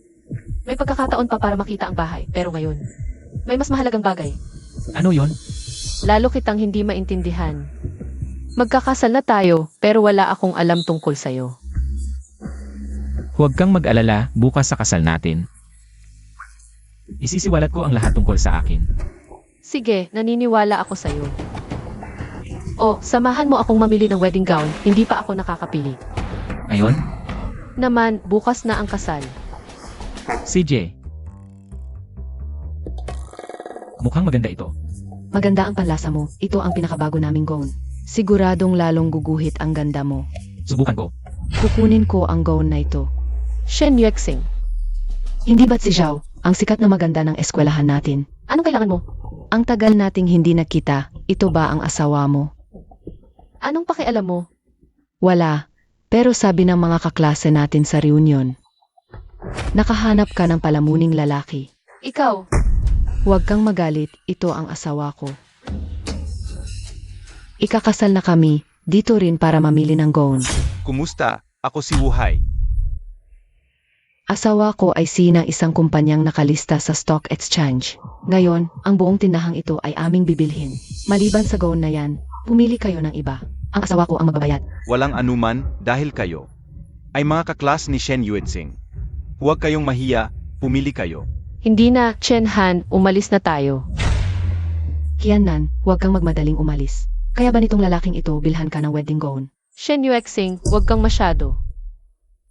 may pagkakataon pa para makita ang bahay, pero ngayon, may mas mahalagang bagay. Ano yon? Lalo kitang hindi maintindihan. Magkakasal na tayo, pero wala akong alam tungkol sa'yo. Huwag kang mag-alala, bukas sa kasal natin. Isisiwalat ko ang lahat tungkol sa akin. Sige, naniniwala ako sa'yo. O, samahan mo akong mamili ng wedding gown, hindi pa ako nakakapili. Ngayon, Naman, bukas na ang kasal. CJ. Mukhang maganda ito. Maganda ang panlasa mo. Ito ang pinakabago naming gown. Siguradong lalong guguhit ang ganda mo. Subukan ko. Kukunin ko ang gown na ito. Shen Yuexing, Hindi ba't si Zhao, ang sikat na maganda ng eskwelahan natin? anong kailangan mo? Ang tagal nating hindi nakita, ito ba ang asawa mo? Anong pakialam mo? Wala. Pero sabi ng mga kaklase natin sa reunion, nakahanap ka ng palamuning lalaki. Ikaw, Huwag kang magalit, ito ang asawa ko. Ikakasal na kami, dito rin para mamili ng gown. Kumusta? Ako si Wuhai. Asawa ko ay Sina, isang kumpanyang nakalista sa stock exchange. Ngayon, ang buong tindahang ito ay aming bibilhin. Maliban sa gown na yan, pumili kayo ng iba. Ang asawa ko ang magbabayad. Walang anuman dahil kayo ay mga kaklas ni Shen Yuetzing. Huwag kayong mahiya, pumili kayo. Hindi na, Chen Han, umalis na tayo. Qiannan, huwag kang magmadaling umalis. Kaya ba nitong lalaking ito bilhan ka ng wedding gown? Shen Yuexing, huwag kang masyado.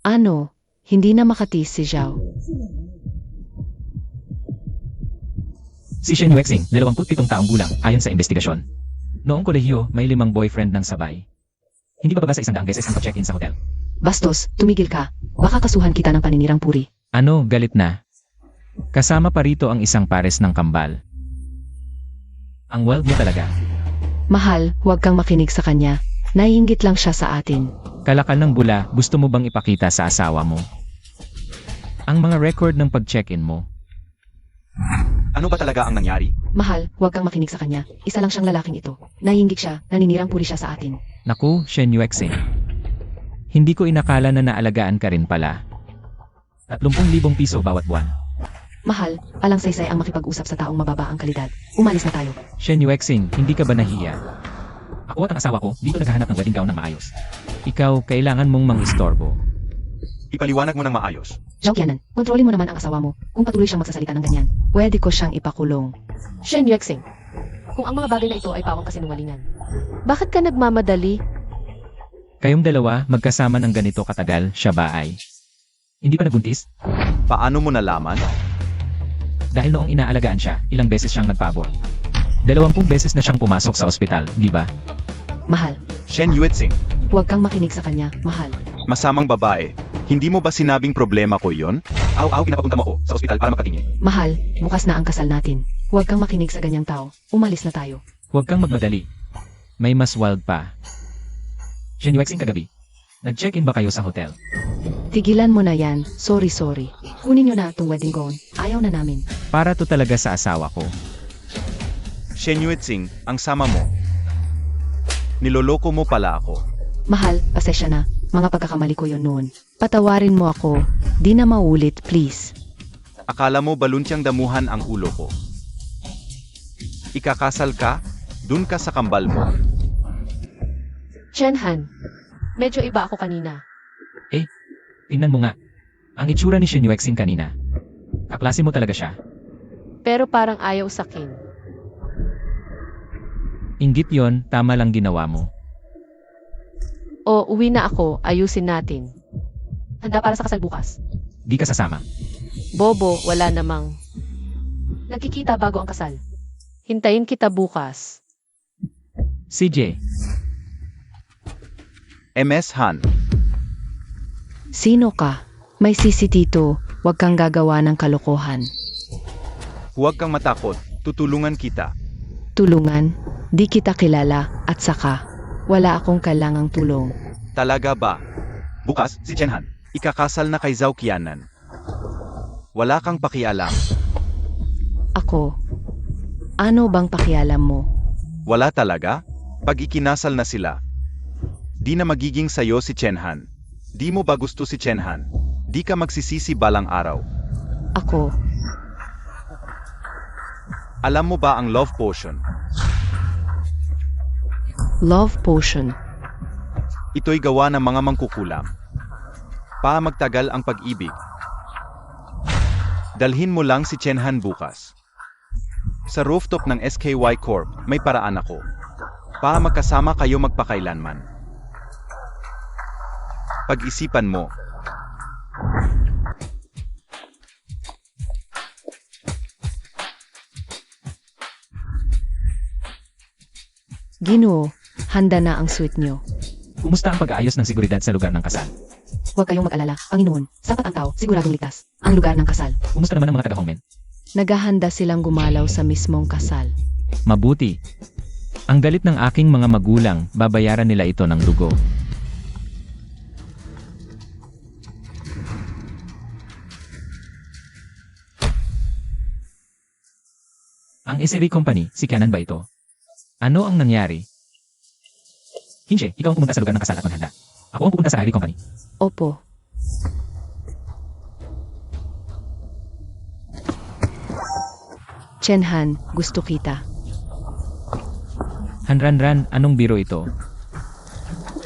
Ano? Hindi na makatis si Zhao. Si Shen Yuexing, 27 taong gulang, ayon sa investigasyon. Noong kolehiyo, may 5 boyfriend ng sabay. Hindi bababa sa 100 beses ang pag-check-in sa hotel. Bastos, tumigil ka. Baka kasuhan kita ng paninirang puri. Ano, galit na? Kasama pa rito ang isang pares ng kambal. Ang wild mo talaga. Mahal, huwag kang makinig sa kanya. Naiinggit lang siya sa atin. Kalakal ng bula, gusto mo bang ipakita sa asawa mo? Ang mga record ng pag-check-in mo. Ano ba talaga ang nangyari? Mahal, huwag kang makinig sa kanya. Isa lang siyang lalaking ito. Naiinggit siya, naninirang puri siya sa atin. Naku, Shen Yuexing. Hindi ko inakala na naalagaan ka rin pala. 30,000 piso bawat buwan. Mahal, alang saysay ang makipag-usap sa taong mababa ang kalidad. Umalis na tayo. Shen Yuexing, hindi ka ba nahiya? Ako at ang asawa ko, dito naghahanap ng wedding gown na maayos. Ikaw, kailangan mong mangistorbo. Ipaliwanag mo ng maayos. Zhao Qiannan, kontrolin mo naman ang asawa mo. Kung patuloy siyang magsasalita ng ganyan, pwede ko siyang ipakulong. Shen Yuexing, kung ang mga bagay na ito ay pawang kasinungalingan, bakit ka nagmamadali? Kayong dalawa, magkasama ng ganito katagal, siya ba ay? Hindi pa nabuntis? Paano mo nalaman? Dahil noong inaalagaan siya, ilang beses siyang nagpabor. 20 beses na siyang pumasok sa ospital, di ba? Mahal, Shen Yuetzing, huwag kang makinig sa kanya, mahal. masamang babae. Hindi mo ba sinabing problema ko yon? Aw, pinapapunta mo ako sa ospital para makatingin. Mahal, bukas na ang kasal natin. Huwag kang makinig sa ganyang tao. Umalis na tayo. Huwag kang magmadali. May mas wild pa. Shen Yuexing kagabi. Nag-check-in ba kayo sa hotel? Tigilan mo na yan. Sorry. Kunin nyo na itong wedding gown. Ayaw na namin. Para to talaga sa asawa ko. Shen Yuetzing, ang sama mo. Niloloko mo pala ako. Mahal, pasensya na. Mga pagkakamali ko yun noon. Patawarin mo ako. Di na maulit, please. Akala mo baluntyang damuhan ang ulo ko. Ikakasal ka? Dun ka sa kambal mo. Chen Han, medyo iba ako kanina. Tingnan mo nga. Ang itsura ni Shen Yuexing kanina. Kaklase mo talaga siya. Pero parang ayaw sakin. Inggit yon, tama lang ginawa mo. O, uwi na ako, ayusin natin. Handa para sa kasal bukas. Di ka sasama. Bobo, wala namang. Nagkikita bago ang kasal. Hintayin kita bukas. CJ, MS Han, Sino ka? May sisi dito. Huwag kang gagawa ng kalokohan. huwag kang matakot. Tutulungan kita. Tulungan? Di kita kilala. At saka, wala akong kailangang tulong. Talaga ba? Bukas, si Chen Han, ikakasal na kay Zhao Qiannan. Wala kang pakialam. Ako? Ano bang pakialam mo? Wala talaga? Pag ikinasal na sila, di na magiging sayo si Chen Han. Di mo ba gusto si Chen Han? Di ka magsisisi balang araw. Ako? Alam mo ba ang love potion? Love potion. Ito'y gawa ng mga mangkukulam. Para magtagal ang pag-ibig. Dalhin mo lang si Chen Han bukas. Sa rooftop ng SKY Corp, may paraan ako. Para magkasama kayo magpakailanman. Pag-isipan mo. Ginoo, handa na ang suite nyo. kumusta ang pag-aayos ng seguridad sa lugar ng kasal? Huwag kayong mag-alala, Panginoon. Sapat ang tao, siguradong ligtas. Ang lugar ng kasal. Kumusta naman ang mga taga-hongmen? Naghahanda silang gumalaw sa mismong kasal. Mabuti. Ang galit ng aking mga magulang, babayaran nila ito ng dugo. Ang SRE Company, si Canon ba ito? Ano ang nangyari? Hinche, ikaw ang pumunta sa lugar ng kasal at maghanda. Ako ang pupunta sa Ivy Company. Opo. Chenhan, gusto kita. Hanran-ran, anong biro ito?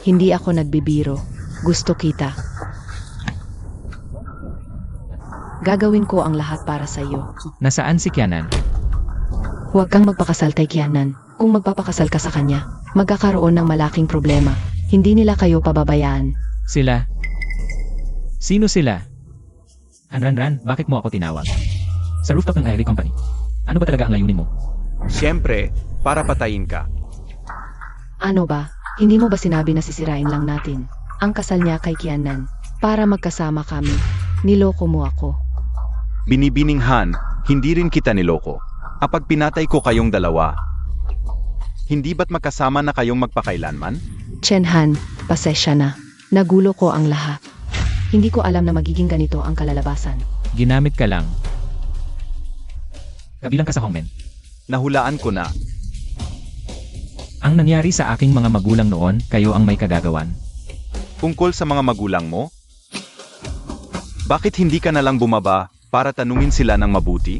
Hindi ako nagbibiro. Gusto kita. Gagawin ko ang lahat para sa iyo. Nasaan si Kianan? Huwag kang magpakasal kay Kianan. Kung magpapakasal ka sa kanya, magkakaroon ng malaking problema. Hindi nila kayo pababayaan. Sila? Sino sila? Hanran-ran, bakit mo ako tinawag? Sa rooftop ng Ivy Company. Ano ba talaga ang layunin mo? Siyempre, para patayin ka. Ano ba? Hindi mo ba sinabi na sisirain lang natin ang kasal niya kay Kianan para magkasama kami? Niloko mo ako. Binibining Han, hindi rin kita niloko. Apag pinatay ko kayong dalawa. Hindi ba't magkasama na kayong magpakailanman? Chenhan, pasensya na. Nagulo ko ang lahat. Hindi ko alam na magiging ganito ang kalalabasan. Ginamit ka lang. Kabilang ka sa Hongmen. Nahulaan ko na. Ang nangyari sa aking mga magulang noon, kayo ang may kagagawan. Tungkol sa mga magulang mo? Bakit hindi ka na lang bumaba para tanungin sila ng mabuti?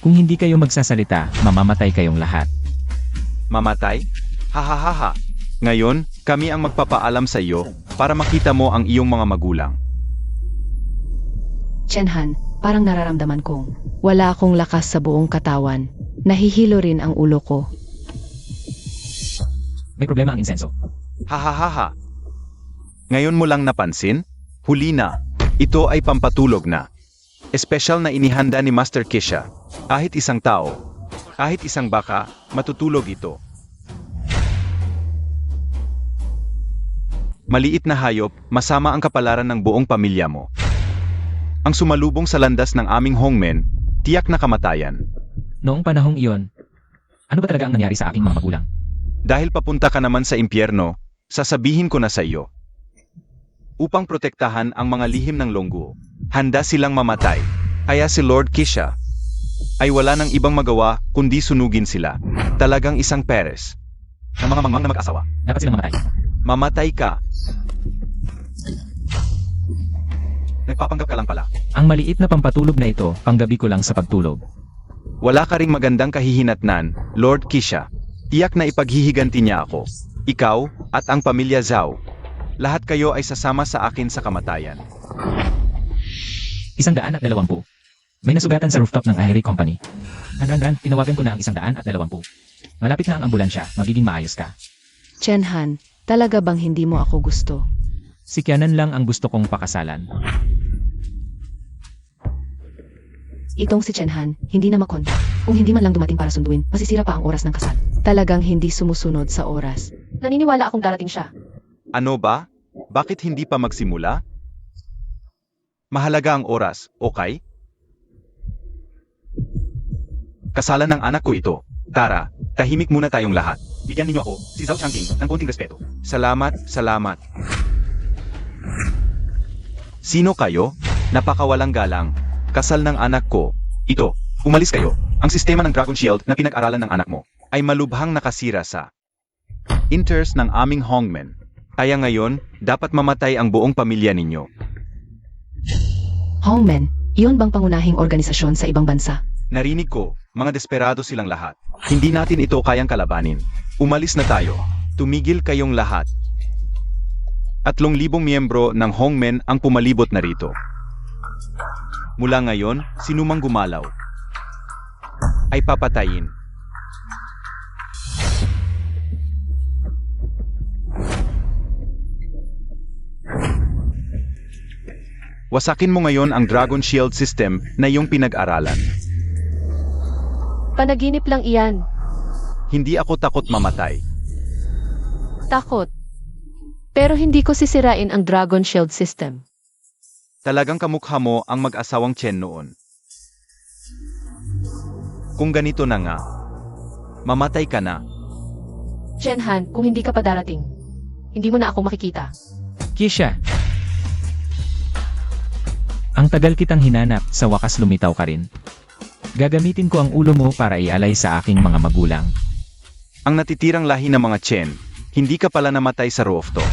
Kung hindi kayo magsasalita, mamamatay kayong lahat. Mamatay? Hahaha. Ngayon, kami ang magpapaalam sa iyo para makita mo ang iyong mga magulang. Chenhan, parang nararamdaman kong wala akong lakas sa buong katawan. Nahihilo rin ang ulo ko. May problema ang insenso. Hahaha. Ngayon mo lang napansin? Huli na. Ito ay pampatulog na. Espesyal na inihanda ni Master Kisha. Kahit isang tao, kahit isang baka, matutulog ito. Maliit na hayop, masama ang kapalaran ng buong pamilya mo. Ang sumalubong sa landas ng aming Hongmen, tiyak na kamatayan. Noong panahong iyon, ano ba talaga ang nangyari sa aking mga magulang? Dahil papunta ka naman sa impyerno, sasabihin ko na sa iyo. Upang protektahan ang mga lihim ng Longguo, handa silang mamatay. Kaya si Lord Kisha ay wala nang ibang magawa kundi sunugin sila. Talagang isang Peres. Ang mga mangmang na mag-asawa, dapat silang mamatay. Mamatay ka. Nagpapanggap ka lang pala. Ang maliit na pampatulog na ito, panggabi ko lang sa pagtulog. Wala ka ring magandang kahihinatnan, Lord Kisha. Tiyak na ipaghihiganti niya ako. Ikaw at ang pamilya Zhao. Lahat kayo ay sasama sa akin sa kamatayan. 120. May nasugatan sa rooftop ng Ivy Company. Hanran-ran, tinawagan ko na ang 120. Malapit na ang ambulansya, magiging maayos ka. Chenhan, talaga bang hindi mo ako gusto? Si Kianan lang ang gusto kong pakasalan. Itong si Chenhan, hindi na makontak. Kung hindi man lang dumating para sunduin, masisira pa ang oras ng kasal. Talagang hindi sumusunod sa oras. Naniniwala akong darating siya. Ano ba? Bakit hindi pa magsimula? Mahalaga ang oras, okay? Kasalan ng anak ko ito. Tara, tahimik muna tayong lahat. Bigyan ninyo ako, si Zhao Changqing, ng konting respeto. Salamat, salamat. Sino kayo? Napakawalang galang. Kasal ng anak ko. Ito, umalis kayo. Ang sistema ng Dragon Shield na pinag-aralan ng anak mo ay malubhang nakasira sa inters ng aming Hongmen. Kaya ngayon, dapat mamatay ang buong pamilya ninyo. Hongmen, iyon bang pangunahing organisasyon sa ibang bansa? Narinig ko, mga desperado silang lahat. Hindi natin ito kayang kalabanin. Umalis na tayo. Tumigil kayong lahat. 3,000 miyembro ng Hongmen ang pumalibot na rito. Mula ngayon, sinumang gumalaw ay papatayin. Wasakin mo ngayon ang Dragon Shield system na iyong pinag-aralan. Panaginip lang iyan. Hindi ako takot mamatay. Takot. Pero hindi ko sisirain ang Dragon Shield system. Talagang kamukha mo ang mag-asawang Chen noon. Kung ganito na nga, mamatay ka na. Chenhan, kung hindi ka pa darating, hindi mo na ako makikita. Kisha! Ang tagal kitang hinanap, sa wakas lumitaw ka rin. Gagamitin ko ang ulo mo para ialay sa aking mga magulang. Ang natitirang lahi ng mga Chen Hindi ka pala namatay sa rooftop.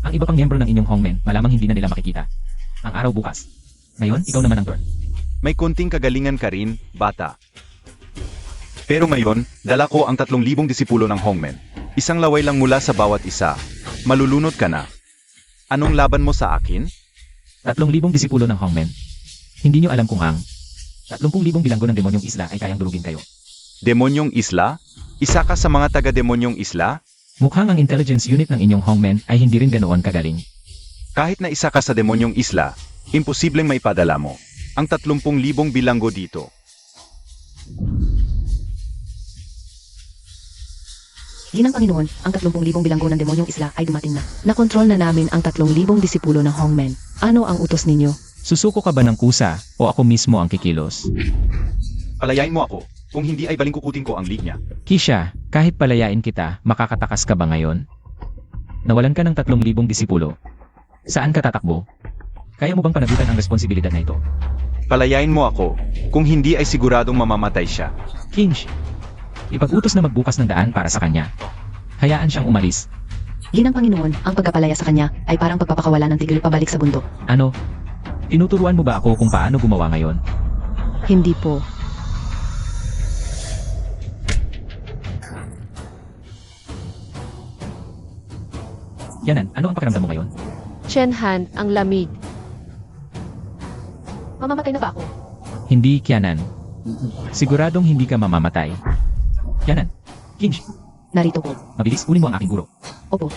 Ang iba pang miyembro ng inyong Hongmen, malamang hindi na nila makikita. Ang araw bukas. Ngayon, ikaw naman ang turn. May konting kagalingan ka rin, bata. Pero ngayon, dala ko ang 3,000 disipulo ng Hongmen. Isang laway lang mula sa bawat isa. Malulunod ka na. Anong laban mo sa akin? 3,000 disipulo ng Hongmen. Hindi nyo alam kung ang 30,000 bilanggo ng demonyong isla ay kayang durugin kayo. Demonyong isla? Isa ka sa mga taga-demonyong isla? Mukhang ang intelligence unit ng inyong Hongmen ay hindi rin ganoon kagaling. Kahit na isa ka sa demonyong isla, imposibleng maipadala mo ang 30,000 bilanggo dito. Ginang Panginoon, ang 30,000 bilanggo ng demonyong isla ay dumating na. Nakontrol na namin ang 3,000 disipulo ng Hongmen. Ano ang utos ninyo? Susuko ka ba ng kusa o ako mismo ang kikilos? Palayain mo ako. Kung hindi ay balingkukutin ko ang linya. Kisha, kahit palayain kita, makakatakas ka ba ngayon? Nawalan ka ng 3,000 disipulo. Saan ka tatakbo? Kaya mo bang panagutan ang responsibilidad na ito? Palayain mo ako. Kung hindi ay siguradong mamamatay siya. Kinsh, ipag-utos na magbukas ng daan para sa kanya. Hayaan siyang umalis. Ginang Panginoon, ang pagkapalaya sa kanya ay parang pagpapakawala ng tigil pabalik sa bundok. Ano? Tinuturuan mo ba ako kung paano gumawa ngayon? Hindi po. Yanan, ano ang pakiramdam mo ngayon? Shenhan, ang lamig. Mamamatay na ba ako? Hindi, Kianan. Siguradong hindi ka mamamatay. Yanan, Kinsh, Narito po. mabilis, kunin mo ang aking guro. Opo.